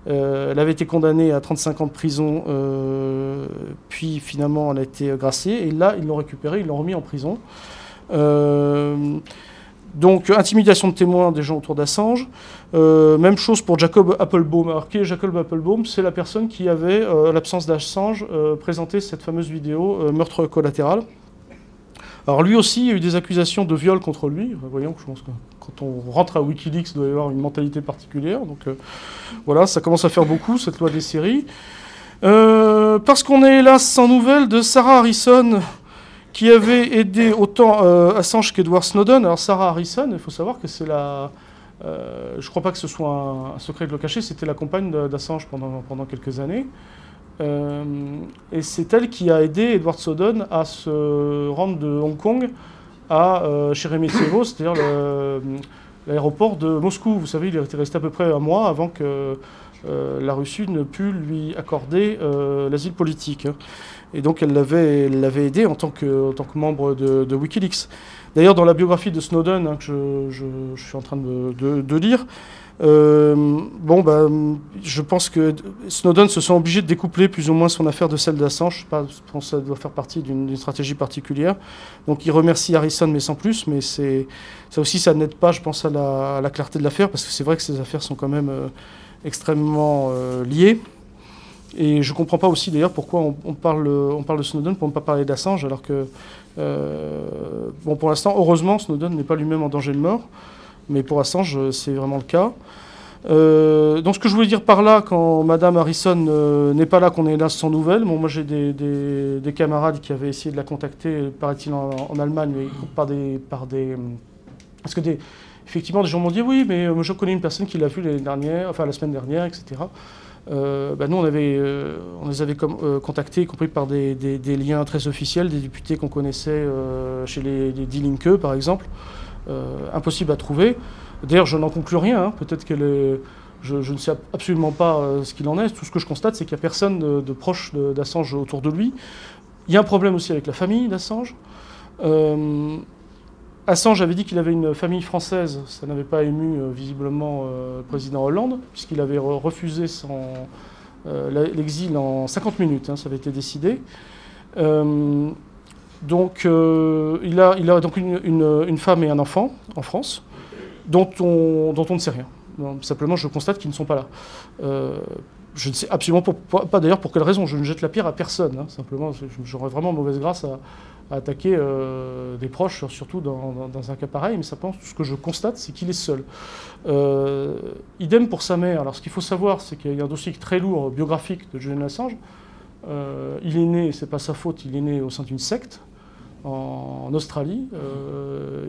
Elle avait été condamnée à 35 ans de prison, puis finalement elle a été graciée et là ils l'ont récupérée, ils l'ont remis en prison. Donc, intimidation de témoins des gens autour d'Assange. Même chose pour Jacob Appelbaum. Alors, qui est Jacob Appelbaum? C'est la personne qui avait, à l'absence d'Assange, présenté cette fameuse vidéo Meurtre collatéral. Alors, lui aussi, il y a eu des accusations de viol contre lui. Voyons, je pense que quand on rentre à Wikileaks, il doit y avoir une mentalité particulière. Donc, voilà, ça commence à faire beaucoup, cette loi des séries. Parce qu'on est hélas sans nouvelles de Sarah Harrison, qui avait aidé autant Assange qu'Edward Snowden. Alors Sarah Harrison, il faut savoir que c'est je ne crois pas que ce soit un secret de le cacher, c'était la compagne d'Assange pendant quelques années. Et c'est elle qui a aidé Edward Snowden à se rendre de Hong Kong à Sheremetyevo, c'est-à-dire l'aéroport de Moscou. Vous savez, il était resté à peu près un mois avant que la Russie ne put lui accorder l'asile politique. Et donc elle l'avait aidé en tant que membre de Wikileaks. D'ailleurs, dans la biographie de Snowden, hein, que je suis en train de lire, je pense que Snowden se sent obligé de découpler plus ou moins son affaire de celle d'Assange. Je pense que ça doit faire partie d'une stratégie particulière. Donc il remercie Harrison, mais sans plus. Mais ça aussi, ça n'aide pas, je pense, à la clarté de l'affaire, parce que c'est vrai que ces affaires sont quand même extrêmement liées. Et je ne comprends pas aussi d'ailleurs pourquoi on parle de Snowden pour ne pas parler d'Assange, alors que, pour l'instant, heureusement, Snowden n'est pas lui-même en danger de mort, mais pour Assange, c'est vraiment le cas. Donc ce que je voulais dire par là, quand Madame Harrison n'est pas là, qu'on est là sans nouvelles, moi j'ai des camarades qui avaient essayé de la contacter, paraît-il, en Allemagne, mais parce que effectivement, des gens m'ont dit oui, mais je connais une personne qui l'a vu la semaine dernière, etc. Nous, on les avait contactés, y compris par des liens très officiels, des députés qu'on connaissait chez les Die Linke, par exemple. Impossible à trouver. D'ailleurs, je n'en conclus rien. Hein. Peut-être je ne sais absolument pas ce qu'il en est. Tout ce que je constate, c'est qu'il n'y a personne de proche d'Assange autour de lui. Il y a un problème aussi avec la famille d'Assange. Assange avait dit qu'il avait une famille française. Ça n'avait pas ému visiblement le président Hollande, puisqu'il avait refusé l'exil en 50 minutes. Hein, ça avait été décidé. Donc, il a donc une femme et un enfant en France, dont on ne sait rien. Donc, simplement, je constate qu'ils ne sont pas là. Je ne sais absolument pas d'ailleurs pour quelle raison. Je ne jette la pierre à personne. Hein. Simplement, j'aurais vraiment mauvaise grâce à attaquer des proches, surtout dans un cas pareil. Mais simplement, ce que je constate, c'est qu'il est seul. Idem pour sa mère. Alors, ce qu'il faut savoir, c'est qu'il y a un dossier très lourd biographique de Julian Assange. Il est né, c'est pas sa faute, il est né au sein d'une secte en Australie.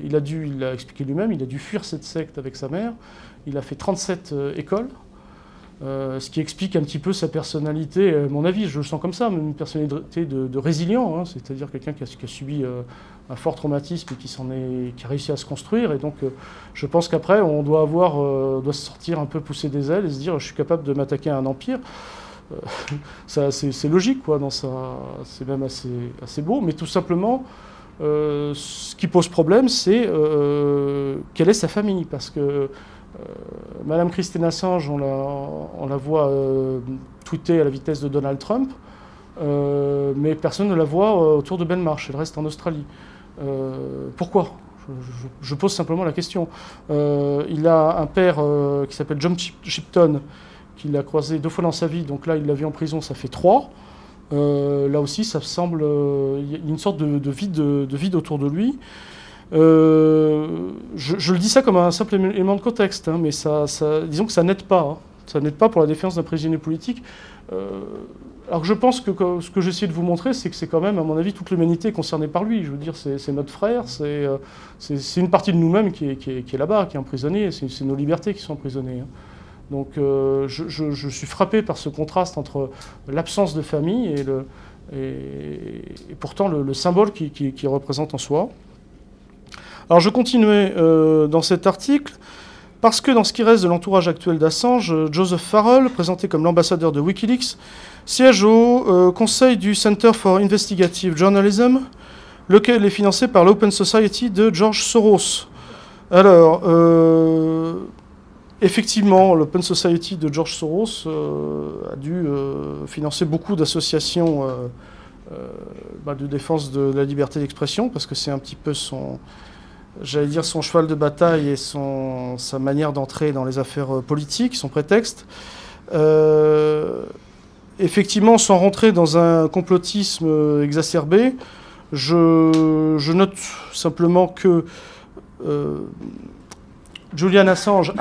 Il a expliqué lui-même, il a dû fuir cette secte avec sa mère. Il a fait 37 écoles, ce qui explique un petit peu sa personnalité. À mon avis, je le sens comme ça, une personnalité de résilient, hein, c'est-à-dire quelqu'un qui a subi un fort traumatisme et qui a réussi à se construire. Et donc, je pense qu'après, on doit se sortir un peu, pousser des ailes et se dire, je suis capable de m'attaquer à un empire. C'est logique, quoi, c'est même assez beau, mais tout simplement, ce qui pose problème, c'est quelle est sa famille, parce que Madame Christine Assange, on la voit tweeter à la vitesse de Donald Trump, mais personne ne la voit autour de Belmarsh, elle reste en Australie. Pourquoi ? Je pose simplement la question. Il a un père qui s'appelle John Shipton, qu'il a croisé 2 fois dans sa vie, donc là il l'a vu en prison, ça fait 3. Là aussi, ça semble... Il y a une sorte de vide autour de lui. Je le dis ça comme un simple élément de contexte, hein, mais disons que ça n'aide pas. Hein. Ça n'aide pas pour la défense d'un prisonnier politique. Alors que je pense que ce que j'essaie de vous montrer, c'est que c'est quand même, à mon avis, toute l'humanité concernée par lui. Je veux dire, c'est notre frère, c'est une partie de nous-mêmes qui est là-bas, qui est emprisonnée, c'est nos libertés qui sont emprisonnées. Hein. Donc je suis frappé par ce contraste entre l'absence de famille et pourtant le symbole qu'il représente en soi. Alors je continuais dans cet article, parce que dans ce qui reste de l'entourage actuel d'Assange, Joseph Farrell, présenté comme l'ambassadeur de Wikileaks, siège au conseil du Center for Investigative Journalism, lequel est financé par l'Open Society de George Soros. Alors, effectivement, l'Open Society de George Soros a dû financer beaucoup d'associations de défense de la liberté d'expression, parce que c'est un petit peu son cheval de bataille et sa manière d'entrer dans les affaires politiques, son prétexte. Effectivement, sans rentrer dans un complotisme exacerbé, je note simplement que Julian Assange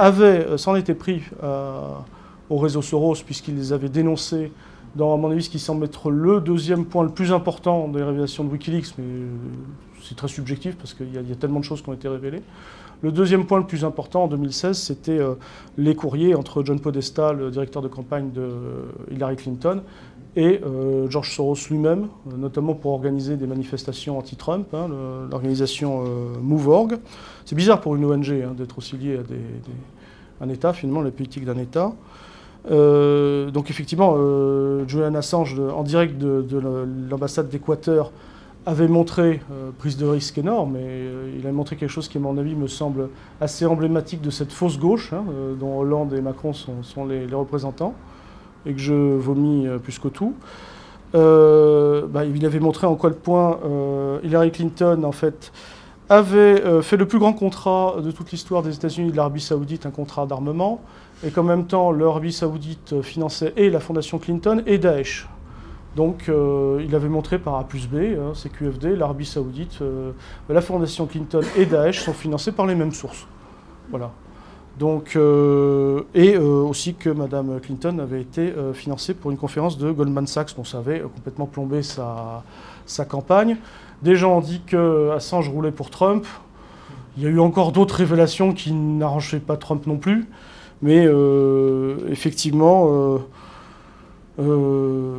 s'en était pris au réseau Soros, puisqu'il les avait dénoncés dans, à mon avis, ce qui semble être le 2e point le plus important des révélations de Wikileaks, mais c'est très subjectif parce qu'il y a tellement de choses qui ont été révélées. Le 2e point le plus important en 2016, c'était les courriers entre John Podesta, le directeur de campagne de Hillary Clinton, et George Soros lui-même, notamment pour organiser des manifestations anti-Trump, hein, l'organisation MoveOrg. C'est bizarre pour une ONG hein, d'être aussi lié à un État, finalement, la politique d'un État. Donc effectivement, Julian Assange, en direct de l'ambassade d'Équateur, avait montré prise de risque énorme, et il a montré quelque chose qui, à mon avis, me semble assez emblématique de cette fausse gauche, hein, dont Hollande et Macron sont les représentants, et que je vomis plus que tout. Il avait montré en quoi le point Hillary Clinton, en fait, avait fait le plus grand contrat de toute l'histoire des États-Unis et de l'Arabie Saoudite, un contrat d'armement, et qu'en même temps, l'Arabie Saoudite finançait et la fondation Clinton et Daesh. Donc il avait montré par A plus B, hein, CQFD, l'Arabie Saoudite, la fondation Clinton et Daesh sont financés par les mêmes sources. Voilà. Donc, aussi que Mme Clinton avait été financée pour une conférence de Goldman Sachs, dont ça avait complètement plombé sa campagne. Des gens ont dit que Assange roulait pour Trump. Il y a eu encore d'autres révélations qui n'arrangeaient pas Trump non plus. Mais effectivement... moi,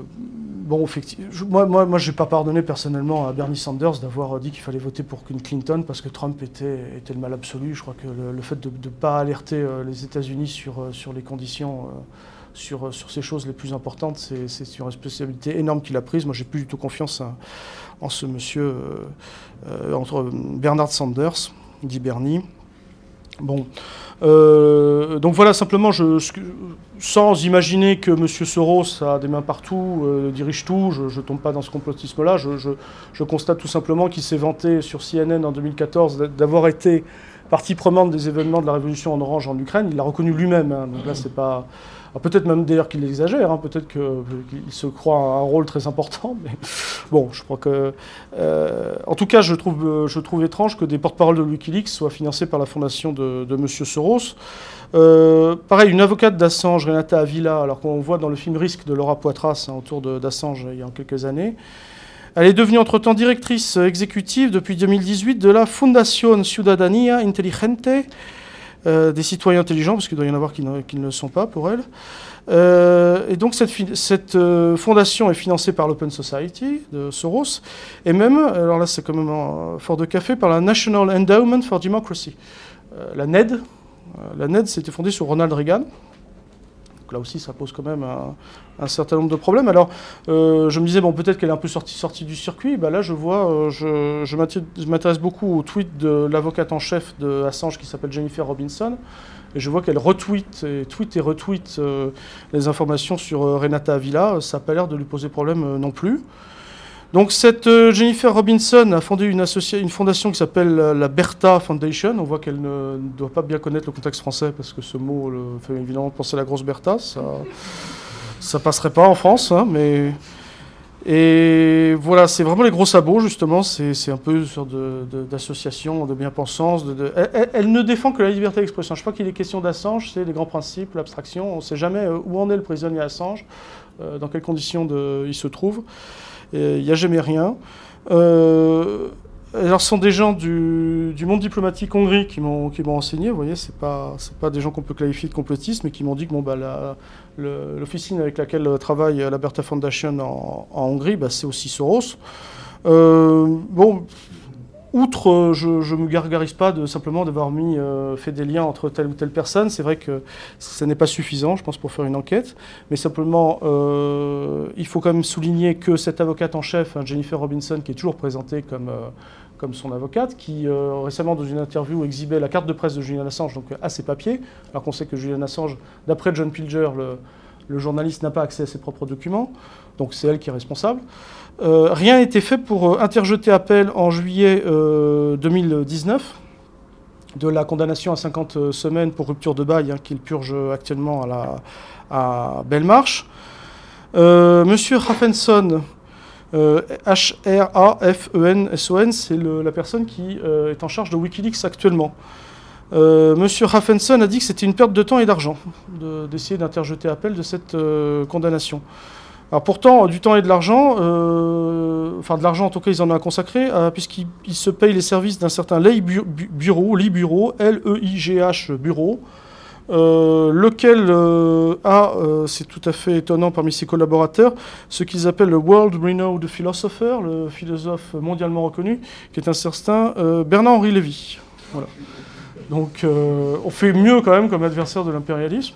je n'ai pas pardonné personnellement à Bernie Sanders d'avoir dit qu'il fallait voter pour Clinton parce que Trump était le mal absolu. Je crois que le fait de ne pas alerter les États-Unis sur les conditions, sur ces choses les plus importantes, c'est une responsabilité énorme qu'il a prise. Moi, j'ai plus du tout confiance en ce monsieur, entre Bernard Sanders, dit Bernie. Bon. Donc voilà, simplement, sans imaginer que M. Soros a des mains partout, dirige tout, je ne tombe pas dans ce complotisme-là, je constate tout simplement qu'il s'est vanté sur CNN en 2014 d'avoir été partie prenante des événements de la révolution en orange en Ukraine. Il l'a reconnu lui-même, hein, donc là c'est pas... Peut-être même d'ailleurs qu'il exagère, hein, peut-être qu'il se croit à un rôle très important, mais bon, je crois que... en tout cas, je trouve étrange que des porte-paroles de Wikileaks soient financés par la fondation de M. Soros. Pareil, une avocate d'Assange, Renata Avila, alors qu'on voit dans le film Risque de Laura Poitras, hein, autour d'Assange il y a quelques années, elle est devenue entre-temps directrice exécutive depuis 2018 de la Fundación Ciudadanía Inteligente, des citoyens intelligents, parce qu'il doit y en avoir qui ne le sont pas pour elle. Et donc cette fondation est financée par l'Open Society de Soros, et même, alors là c'est quand même fort de café, par la National Endowment for Democracy, la NED. La NED, c'était fondée sur Ronald Reagan, Donc là aussi, ça pose quand même un certain nombre de problèmes. Alors, je me disais, bon, peut-être qu'elle est un peu sortie du circuit. Ben là, je vois, je m'intéresse beaucoup au tweet de l'avocate en chef de Assange qui s'appelle Jennifer Robinson. Et je vois qu'elle tweet et retweet les informations sur Renata Avila. Ça n'a pas l'air de lui poser problème non plus. Donc cette Jennifer Robinson a fondé une fondation qui s'appelle la Bertha Foundation. On voit qu'elle ne doit pas bien connaître le contexte français parce que ce mot fait évidemment penser à la grosse Bertha. Ça passerait pas en France, hein, mais... Et voilà, c'est vraiment les gros sabots, justement. C'est un peu une sorte d'association de bien-pensance. Elle ne défend que la liberté d'expression. Je crois qu'il est question d'Assange, c'est les grands principes, l'abstraction. On ne sait jamais où en est le prisonnier Assange, dans quelles conditions il se trouve. Il n'y a jamais rien. Alors, ce sont des gens du monde diplomatique hongrie qui m'ont renseigné. Vous voyez, c'est pas des gens qu'on peut qualifier de complotistes, mais qui m'ont dit que bon, bah, l'officine avec laquelle travaille la Bertha Foundation en Hongrie, bah, c'est aussi Soros. Bon, outre, je ne me gargarise pas simplement d'avoir fait des liens entre telle ou telle personne. C'est vrai que ça n'est pas suffisant, je pense, pour faire une enquête. Mais simplement, il faut quand même souligner que cette avocate en chef, Jennifer Robinson, qui est toujours présentée comme son avocate, qui récemment, dans une interview, exhibait la carte de presse de Julian Assange, donc à ses papiers, alors qu'on sait que Julian Assange, d'après John Pilger, le journaliste n'a pas accès à ses propres documents, donc c'est elle qui est responsable. Rien n'a été fait pour interjeter appel en juillet 2019 de la condamnation à 50 semaines pour rupture de bail qu'il purge actuellement à Belmarsh. Monsieur Rafenson, H-R-A-F-E-N-S-O-N, c'est la personne qui est en charge de Wikileaks actuellement. Monsieur Rafenson a dit que c'était une perte de temps et d'argent d'essayer d'interjeter appel de cette condamnation. Alors pourtant, du temps et de l'argent, enfin de l'argent en tout cas, ils en ont consacré, puisqu'ils se payent les services d'un certain Leigh Bureau, L-E-I-G-H Bureau, lequel a, c'est tout à fait étonnant parmi ses collaborateurs, ce qu'ils appellent le World Renowned Philosopher, le philosophe mondialement reconnu, qui est un certain Bernard-Henri Lévy. Voilà. Donc on fait mieux quand même comme adversaire de l'impérialisme.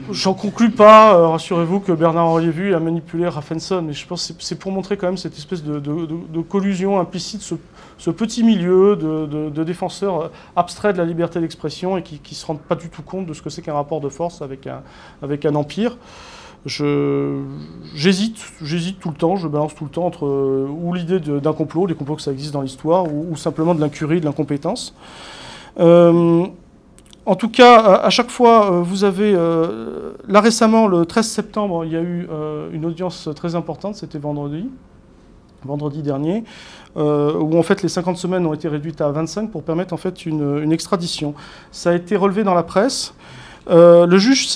J'en conclus pas, rassurez-vous, que Bernard-Henri Lévy a manipulé Rafenson, mais je pense que c'est pour montrer quand même cette espèce de collusion implicite, ce petit milieu de défenseurs abstraits de la liberté d'expression et qui ne se rendent pas du tout compte de ce que c'est qu'un rapport de force avec un empire. J'hésite tout le temps, je balance tout le temps entre ou l'idée d'un complot, des complots que ça existe dans l'histoire, ou simplement de l'incurie, de l'incompétence. En tout cas, à chaque fois, vous avez... là récemment, le 13 septembre, il y a eu une audience très importante, c'était vendredi dernier, où en fait les 50 semaines ont été réduites à 25 pour permettre en fait une extradition. Ça a été relevé dans la presse. Le juge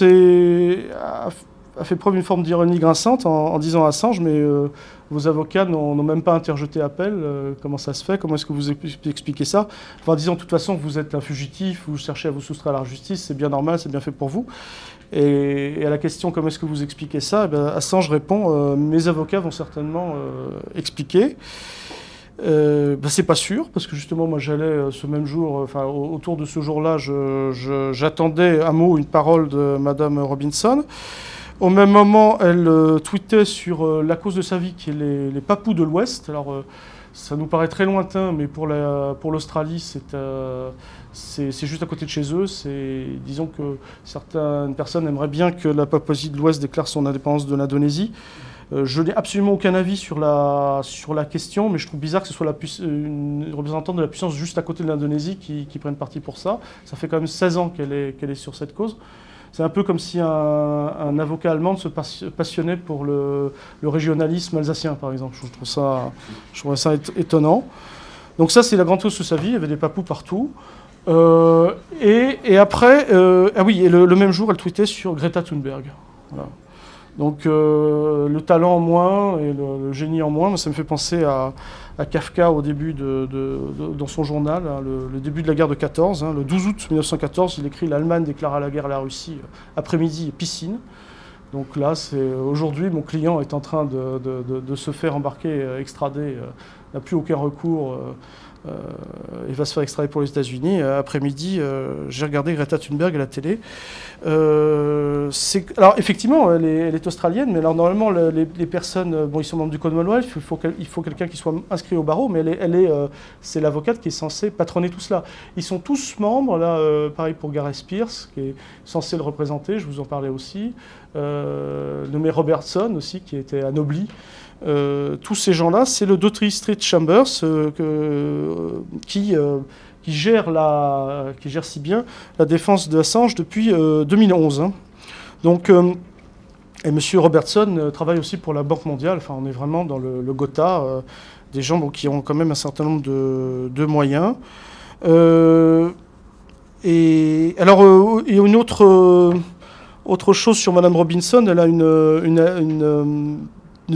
a fait preuve d'une forme d'ironie grinçante en disant à Assange, mais vos avocats n'ont même pas interjeté appel, comment ça se fait, comment est-ce que vous expliquez ça? Enfin, en disant de toute façon vous êtes un fugitif, vous cherchez à vous soustraire à la justice, c'est bien normal, c'est bien fait pour vous. Et à la question comment est-ce que vous expliquez ça, Assange répond, mes avocats vont certainement expliquer. C'est pas sûr, parce que justement, moi j'allais ce même jour, enfin autour de ce jour-là, j'attendais un mot, une parole de Madame Robinson. Au même moment, elle tweetait sur la cause de sa vie, qui est les Papous de l'Ouest. Alors, ça nous paraît très lointain, mais pour l'Australie, c'est juste à côté de chez eux. Disons que certaines personnes aimeraient bien que la Papouasie de l'Ouest déclare son indépendance de l'Indonésie. Je n'ai absolument aucun avis sur la question, mais je trouve bizarre que ce soit une représentante de la puissance juste à côté de l'Indonésie qui prenne parti pour ça. Ça fait quand même 16 ans qu'elle est sur cette cause. C'est un peu comme si un avocat allemand se passionnait pour le régionalisme alsacien, par exemple. Je trouve ça étonnant. Donc ça, c'est la grande cause de sa vie. Il y avait des papous partout. Et après, le même jour, elle tweetait sur Greta Thunberg. Voilà. Donc le talent en moins et le génie en moins, ça me fait penser à Kafka au début dans son journal, hein, le début de la guerre de 14, hein, le 12 août 1914, il écrit « L'Allemagne déclara la guerre à la Russie, après-midi et piscine ». Donc là, aujourd'hui, mon client est en train de se faire embarquer, extrader, n'a plus aucun recours il va se faire extrader pour les États-Unis. Après-midi, j'ai regardé Greta Thunberg à la télé. Alors effectivement, elle est australienne, mais alors normalement les personnes, bon, ils sont membres du Commonwealth, il faut quelqu'un qui soit inscrit au barreau, mais c'est l'avocate qui est censée patronner tout cela. Ils sont tous membres, là, pareil pour Gareth Pierce, qui est censé le représenter, je vous en parlais aussi, nommé Robertson aussi, qui était anobli. Tous ces gens-là, c'est le Daughtry Street Chambers qui gère si bien la défense de Assange depuis 2011. Hein. Donc, et M. Robertson travaille aussi pour la Banque mondiale. Enfin, on est vraiment dans le Gotha, des gens qui ont quand même un certain nombre de moyens. Et alors, il y a une autre chose sur Mme Robinson. Elle a une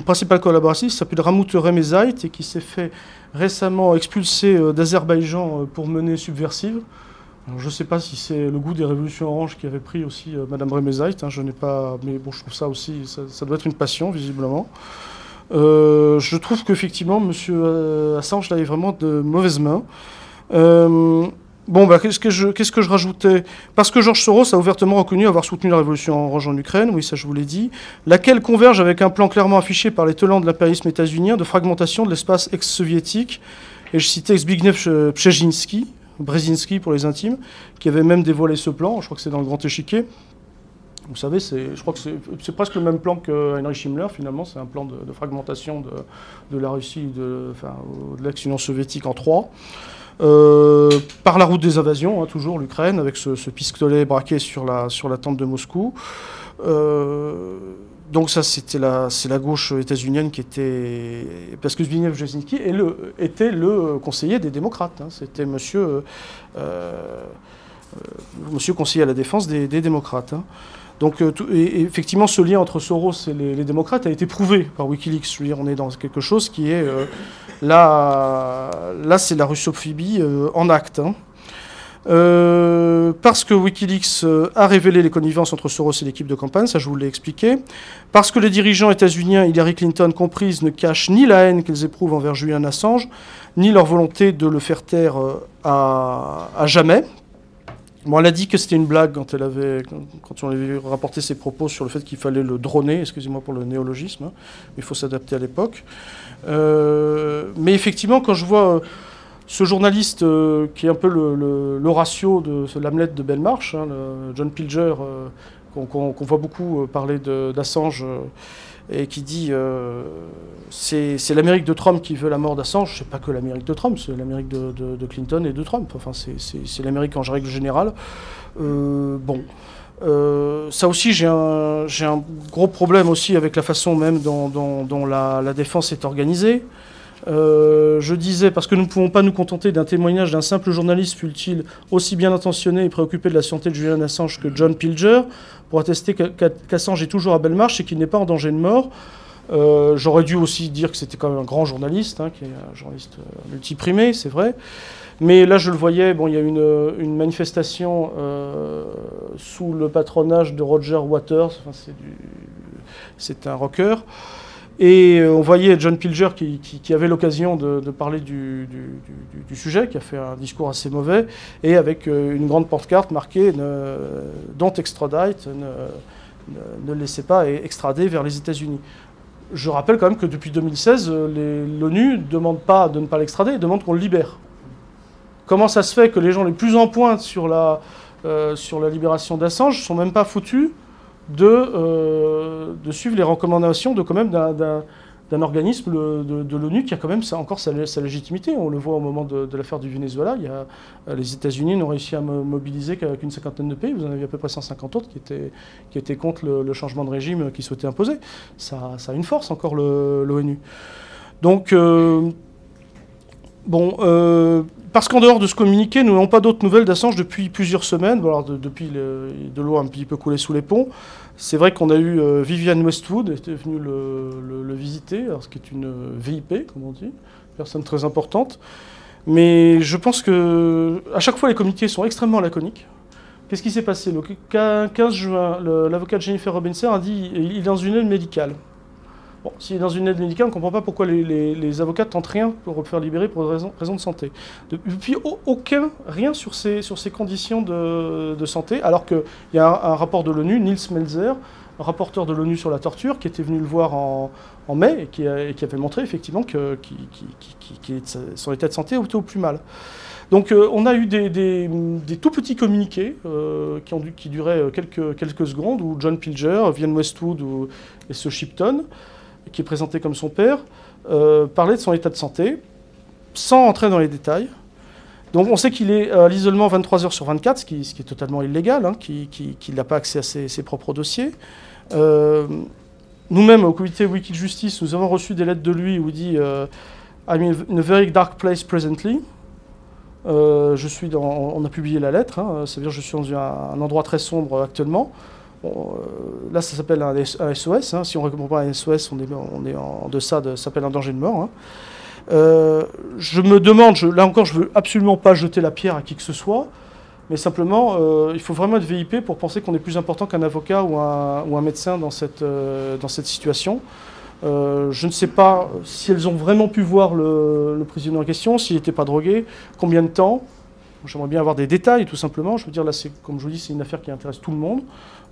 principale collaboratrice qui s'appelle Ramout Remezait et qui s'est fait récemment expulser d'Azerbaïdjan pour menées subversives. Alors, je ne sais pas si c'est le goût des révolutions oranges qui avait pris aussi Mme Remezait, hein, je n'ai pas, mais bon, je trouve ça aussi, ça doit être une passion visiblement. Je trouve qu'effectivement, M. Assange là est vraiment de mauvaises mains. Bon, bah, qu'est-ce que je rajoutais? Parce que George Soros a ouvertement reconnu avoir soutenu la révolution orange en Ukraine, oui, ça je vous l'ai dit, laquelle converge avec un plan clairement affiché par les tenants de l'impérialisme états-unien de fragmentation de l'espace ex-soviétique. Et je citais Zbigniew Brzezinski pour les intimes, qui avait même dévoilé ce plan, je crois que c'est dans le Grand Échiquier. Vous savez, je crois que c'est presque le même plan que Heinrich Himmler, finalement, c'est un plan de fragmentation de la Russie, de l'ex-Union soviétique en trois. Par la route des invasions, hein, toujours l'Ukraine, avec ce pistolet braqué sur la tente de Moscou. Donc ça, c'est la gauche états-unienne qui était... Parce que Zbigniew Brzezinski était le conseiller des démocrates. Hein, c'était monsieur conseiller à la défense des démocrates. Hein. Donc, et effectivement, ce lien entre Soros et les démocrates a été prouvé par Wikileaks. Je veux dire, on est dans quelque chose qui est... là, c'est la russophobie en acte. Hein. Parce que Wikileaks a révélé les connivences entre Soros et l'équipe de campagne, ça je vous l'ai expliqué. Parce que les dirigeants états-uniens, Hillary Clinton comprise, ne cachent ni la haine qu'ils éprouvent envers Julian Assange, ni leur volonté de le faire taire à jamais. Bon, elle a dit que c'était une blague quand on avait rapporté ses propos sur le fait qu'il fallait le droner, excusez-moi pour le néologisme, hein, il faut s'adapter à l'époque. Mais effectivement, quand je vois ce journaliste qui est un peu l'Horatio de l'Hamlet de Belmarsh, hein, John Pilger, qu'on voit beaucoup parler d'Assange, et qui dit c'est l'Amérique de Trump qui veut la mort d'Assange. C'est pas que l'Amérique de Trump, c'est l'Amérique de Clinton et de Trump. Enfin, c'est l'Amérique en règle générale. Bon. Ça aussi, j'ai un gros problème aussi avec la façon même dont la défense est organisée. Je disais, parce que nous ne pouvons pas nous contenter d'un témoignage d'un simple journaliste, fût-il aussi bien intentionné et préoccupé de la santé de Julian Assange que John Pilger, pour attester qu'Assange est toujours à Belmarsh et qu'il n'est pas en danger de mort. J'aurais dû aussi dire que c'était quand même un grand journaliste, hein, qui est un journaliste multiprimé, c'est vrai. Mais là, je le voyais, bon, il y a une manifestation sous le patronage de Roger Waters, enfin, c'est un rocker. Et on voyait John Pilger qui avait l'occasion de parler du sujet, qui a fait un discours assez mauvais, et avec une grande pancarte marquée « Don't extradite », ne laissez pas extrader vers les États-Unis. Je rappelle quand même que depuis 2016, l'ONU ne demande pas de ne pas l'extrader, demande qu'on le libère. Comment ça se fait que les gens les plus en pointe sur la libération d'Assange ne sont même pas foutus de suivre les recommandations quand même d'un organisme de l'ONU qui a quand même encore sa légitimité. On le voit au moment de l'affaire du Venezuela. Les États-Unis n'ont réussi à mobiliser qu'avec une cinquantaine de pays. Vous en aviez à peu près 150 autres qui étaient contre le changement de régime qu'ils souhaitaient imposer. Ça a une force encore, l'ONU. Donc, parce qu'en dehors de ce communiqué, nous n'avons pas d'autres nouvelles d'Assange depuis plusieurs semaines. Bon, alors depuis de l'eau un petit peu coulée sous les ponts. C'est vrai qu'on a eu Vivienne Westwood, qui était venue le visiter, alors, ce qui est une VIP, comme on dit, personne très importante. Mais je pense que à chaque fois, les communiqués sont extrêmement laconiques. Qu'est-ce qui s'est passé? Le 15 juin, l'avocate Jennifer Robinson a dit qu'il est dans une aide médicale. Bon, s'il est dans une aide médicale, on ne comprend pas pourquoi les avocats tentent rien pour le faire libérer pour raison de santé. Depuis, rien sur ces conditions de santé, alors qu'il y a un rapport de l'ONU, Nils Melzer, un rapporteur de l'ONU sur la torture, qui était venu le voir en mai et qui avait montré effectivement que son état de santé était au plus mal. Donc on a eu des tout petits communiqués qui duraient quelques secondes, où John Pilger, Vivienne Westwood et ce Shipton, qui est présenté comme son père, parlait de son état de santé, sans entrer dans les détails. Donc on sait qu'il est à l'isolement 23 heures sur 24, ce qui est totalement illégal, hein, qu'il n'a pas accès à ses propres dossiers. Nous-mêmes, au comité Wikijustice, nous avons reçu des lettres de lui où il dit « I'm in a very dark place presently ». On a publié la lettre, hein, ça veut dire que je suis dans un endroit très sombre actuellement. Bon, là, ça s'appelle un SOS. Hein. Si on ne répond pas à un SOS, on est en deçà ça s'appelle un danger de mort. Hein. Je me demande, là encore, je ne veux absolument pas jeter la pierre à qui que ce soit, mais simplement, il faut vraiment être VIP pour penser qu'on est plus important qu'un avocat ou un médecin dans cette situation. Je ne sais pas si elles ont vraiment pu voir le prisonnier en question, s'il n'était pas drogué, combien de temps. J'aimerais bien avoir des détails, tout simplement. Je veux dire, là, comme je vous dis, c'est une affaire qui intéresse tout le monde.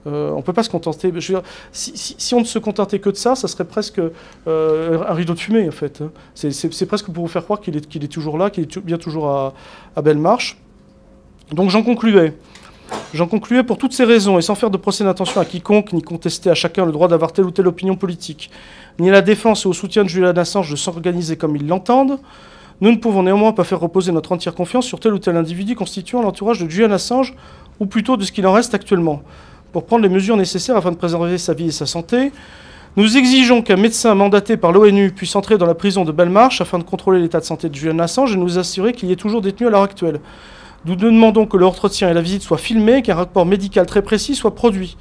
On ne peut pas se contenter... Je veux dire, si on ne se contentait que de ça, ça serait presque un rideau de fumée, en fait. C'est presque pour vous faire croire qu'il est toujours là, qu'il est bien toujours à Belmarsh. Donc j'en concluais. Pour toutes ces raisons, et sans faire de procès d'intention à quiconque, ni contester à chacun le droit d'avoir telle ou telle opinion politique, ni à la défense et au soutien de Julian Assange de s'organiser comme ils l'entendent, nous ne pouvons néanmoins pas faire reposer notre entière confiance sur tel ou tel individu constituant l'entourage de Julian Assange, ou plutôt de ce qu'il en reste actuellement. Pour prendre les mesures nécessaires afin de préserver sa vie et sa santé, nous exigeons qu'un médecin mandaté par l'ONU puisse entrer dans la prison de Belmarsh afin de contrôler l'état de santé de Julian Assange et nous assurer qu'il y est toujours détenu à l'heure actuelle. Nous demandons que l'entretien et la visite soient filmés, qu'un rapport médical très précis soit produit.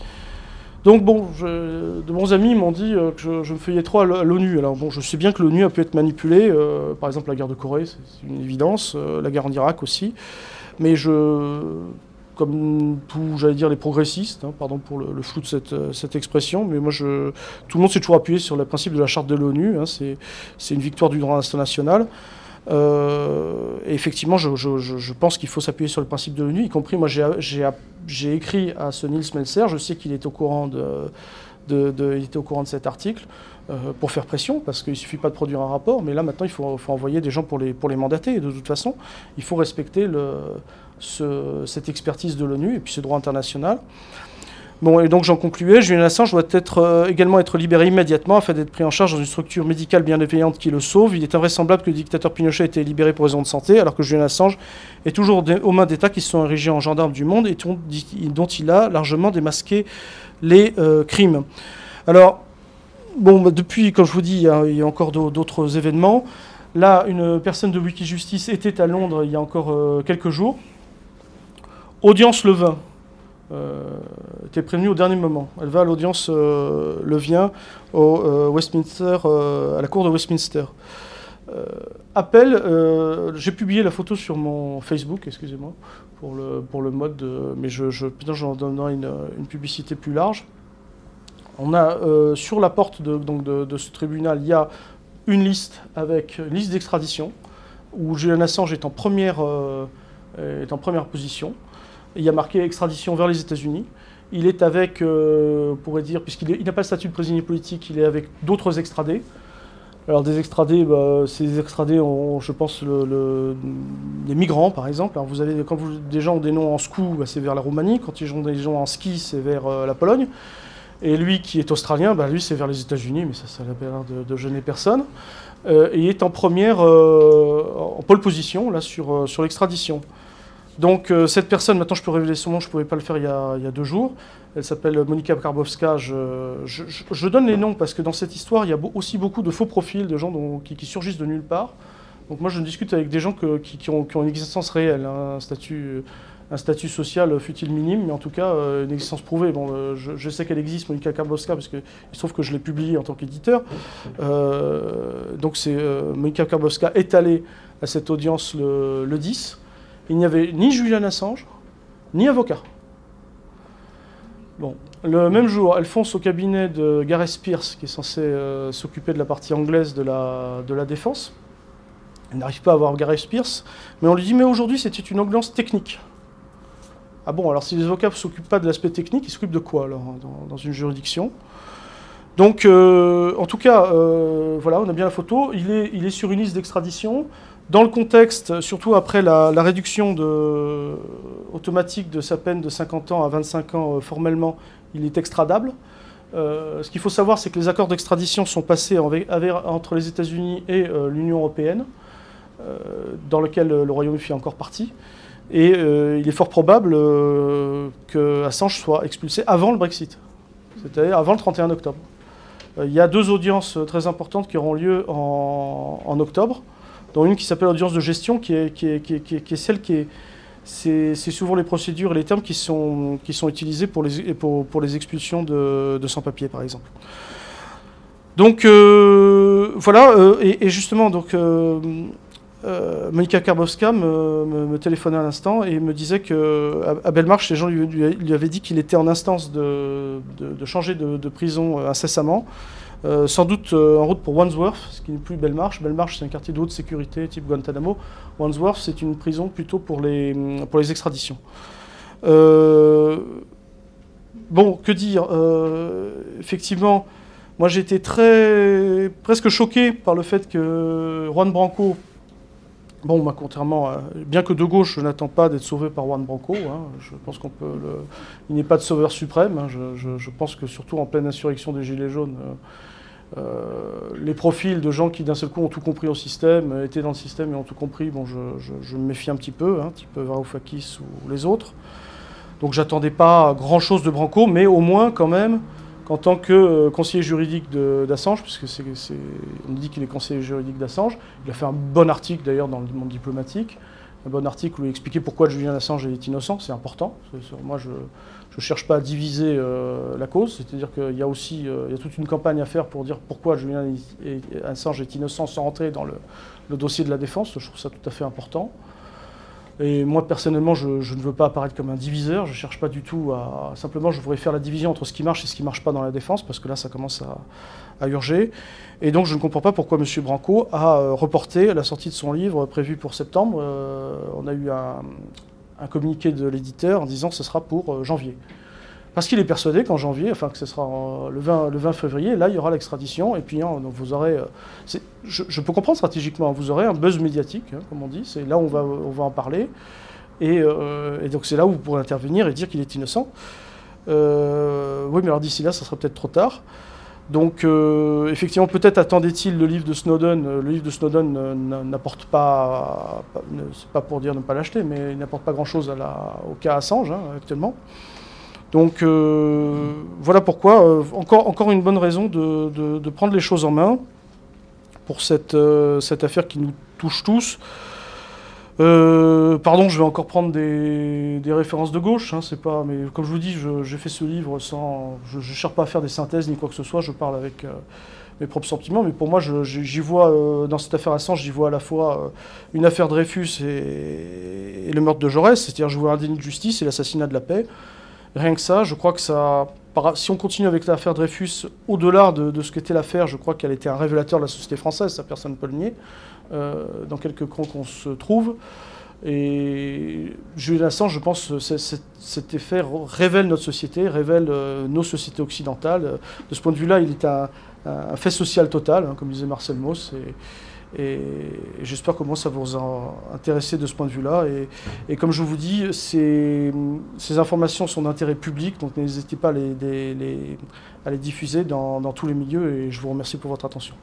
Donc bon, de bons amis m'ont dit que je me feuillais trop à l'ONU. Alors bon, je sais bien que l'ONU a pu être manipulée, par exemple la guerre de Corée, c'est une évidence, la guerre en Irak aussi. Mais comme tout, j'allais dire les progressistes, hein, pardon pour le flou de cette expression, mais moi tout le monde s'est toujours appuyé sur le principe de la charte de l'ONU, hein, c'est une victoire du droit international. Et effectivement, je pense qu'il faut s'appuyer sur le principe de l'ONU, y compris moi j'ai écrit à ce Nils Melzer, je sais qu'il est au courant il était au courant de cet article, pour faire pression, parce qu'il ne suffit pas de produire un rapport, mais là maintenant il faut envoyer des gens pour les mandater, et de toute façon il faut respecter cette expertise de l'ONU et puis ce droit international. Bon, et donc j'en concluais, Julian Assange doit également être libéré immédiatement afin d'être pris en charge dans une structure médicale bienveillante qui le sauve. Il est invraisemblable que le dictateur Pinochet ait été libéré pour raison de santé, alors que Julian Assange est toujours aux mains d'États qui se sont érigés en gendarmes du monde et dont il a largement démasqué les crimes. Alors, bon, depuis, comme je vous dis, il y a encore d'autres événements. Là, une personne de Wikijustice était à Londres il y a encore quelques jours. Audience le 20. Était prévenue au dernier moment. Elle va à l'audience le vient au Westminster, à la cour de Westminster. Appel, j'ai publié la photo sur mon Facebook, excusez-moi, pour le mode, mais j'en donnerai une publicité plus large. On a sur la porte de ce tribunal, il y a une liste avec une liste d'extradition où Julian Assange est en première position. Il y a marqué extradition vers les États-Unis. Il est avec, on pourrait dire, puisqu'il n'a pas le statut de prisonnier politique, il est avec d'autres extradés. Alors des extradés, ces extradés ont, je pense, des migrants par exemple. Alors quand des gens ont des noms en SCOU, c'est vers la Roumanie. Quand ils ont des gens en ski, c'est vers la Pologne. Et lui qui est australien, lui c'est vers les États-Unis, mais ça n'a pas l'air de gêner personne. Et il est en en pole position là sur l'extradition. Donc cette personne, maintenant je peux révéler son nom, je ne pouvais pas le faire il y a 2 jours. Elle s'appelle Monika Karbowska. Je donne les noms parce que dans cette histoire, il y a aussi beaucoup de faux profils, de gens qui surgissent de nulle part. Donc moi je discute avec des gens qui ont une existence réelle, hein, un statut social fut-il minime, mais en tout cas une existence prouvée. Bon, je sais qu'elle existe, Monika Karbowska, parce qu'il se trouve que je l'ai publiée en tant qu'éditeur. Donc Monika Karbowska est allée à cette audience le 10. Il n'y avait ni Julian Assange, ni avocat. Bon. Le même jour, elle fonce au cabinet de Gareth Pierce, qui est censé s'occuper de la partie anglaise de la défense. Elle n'arrive pas à voir Gareth Pierce, mais on lui dit « Mais aujourd'hui, c'était une audience technique ». Ah bon, alors si les avocats ne s'occupent pas de l'aspect technique, ils s'occupent de quoi alors dans une juridiction? Donc, en tout cas, voilà, on a bien la photo. Il est sur une liste d'extradition. Dans le contexte, surtout après la réduction automatique de sa peine de 50 ans à 25 ans formellement, il est extradable. Ce qu'il faut savoir, c'est que les accords d'extradition sont passés entre les États-Unis et l'Union européenne, dans lequel le Royaume-Uni fait encore partie. Et il est fort probable que Assange soit expulsé avant le Brexit, c'est-à-dire avant le 31 octobre. Il y a 2 audiences très importantes qui auront lieu en octobre, dont une qui s'appelle l'audience de gestion, qui est celle qui est... C'est souvent les procédures et les termes qui sont utilisés pour les expulsions de sans-papiers, par exemple. Donc, voilà, et justement, donc... Monika Karbowska me téléphonait à l'instant et me disait qu'à Belmarsh, les gens lui avaient dit qu'il était en instance de changer de prison incessamment, sans doute en route pour Wandsworth, ce qui n'est plus Belmarsh. Belmarsh, c'est un quartier de haute sécurité type Guantanamo. Wandsworth, c'est une prison plutôt pour les extraditions. Bon, que dire, effectivement, moi j'ai été presque choqué par le fait que Juan Branco... Bon, bah, contrairement à... Bien que de gauche, je n'attends pas d'être sauvé par Juan Branco. Hein, je pense qu'on peut... Il n'est pas de sauveur suprême. Hein, je pense que surtout en pleine insurrection des Gilets jaunes, les profils de gens qui d'un seul coup ont tout compris au système, étaient dans le système et ont tout compris, bon, je me méfie un petit peu, type Varoufakis ou les autres. Donc j'attendais pas grand-chose de Branco, mais au moins quand même... En tant que conseiller juridique d'Assange, puisque on dit qu'il est conseiller juridique d'Assange, il a fait un bon article d'ailleurs dans le monde diplomatique, un bon article où il expliquait pourquoi Julian Assange est innocent, c'est important. Moi, je ne cherche pas à diviser la cause, c'est-à-dire qu'il y a aussi il y a toute une campagne à faire pour dire pourquoi Julian Assange est innocent sans rentrer dans le dossier de la défense. Je trouve ça tout à fait important. Et moi, personnellement, je ne veux pas apparaître comme un diviseur. Je ne cherche pas du tout à... Simplement, je voudrais faire la division entre ce qui marche et ce qui ne marche pas dans la défense, parce que là, ça commence à urger. Et donc, je ne comprends pas pourquoi M. Branco a reporté la sortie de son livre prévu pour septembre. On a eu un communiqué de l'éditeur en disant que ce sera pour janvier. Parce qu'il est persuadé qu'en janvier, enfin que ce sera le 20 février, là il y aura l'extradition, et puis donc vous aurez... je peux comprendre stratégiquement, vous aurez un buzz médiatique, comme on dit, c'est là où on va en parler, et donc c'est là où vous pourrez intervenir et dire qu'il est innocent. Oui, mais alors d'ici là, ça sera peut-être trop tard. Donc effectivement, peut-être attendait-il le livre de Snowden. Le livre de Snowden n'apporte pas, c'est pas pour dire ne pas l'acheter, mais il n'apporte pas grand-chose au cas Assange, actuellement. Donc voilà pourquoi, encore une bonne raison de prendre les choses en main pour cette affaire qui nous touche tous. Pardon, je vais encore prendre des références de gauche, c'est pas, mais comme je vous dis, j'ai fait ce livre sans... Je ne cherche pas à faire des synthèses ni quoi que ce soit, je parle avec mes propres sentiments, mais pour moi, j'y vois, dans cette affaire Assange, j'y vois à la fois une affaire Dreyfus et le meurtre de Jaurès, c'est-à-dire je vois un déni de justice et l'assassinat de la paix. Rien que ça, je crois que ça... Si on continue avec l'affaire Dreyfus, au-delà de ce qu'était l'affaire, je crois qu'elle était un révélateur de la société française, ça personne ne peut le nier, dans quelques camps qu'on se trouve. Et Julian Assange, je pense, cet effet révèle notre société, révèle nos sociétés occidentales. De ce point de vue-là, il est un fait social total, comme disait Marcel Mauss. Et j'espère que moi ça vous a intéressé de ce point de vue-là. Et comme je vous dis, ces informations sont d'intérêt public, donc n'hésitez pas à les diffuser dans tous les milieux. Et je vous remercie pour votre attention.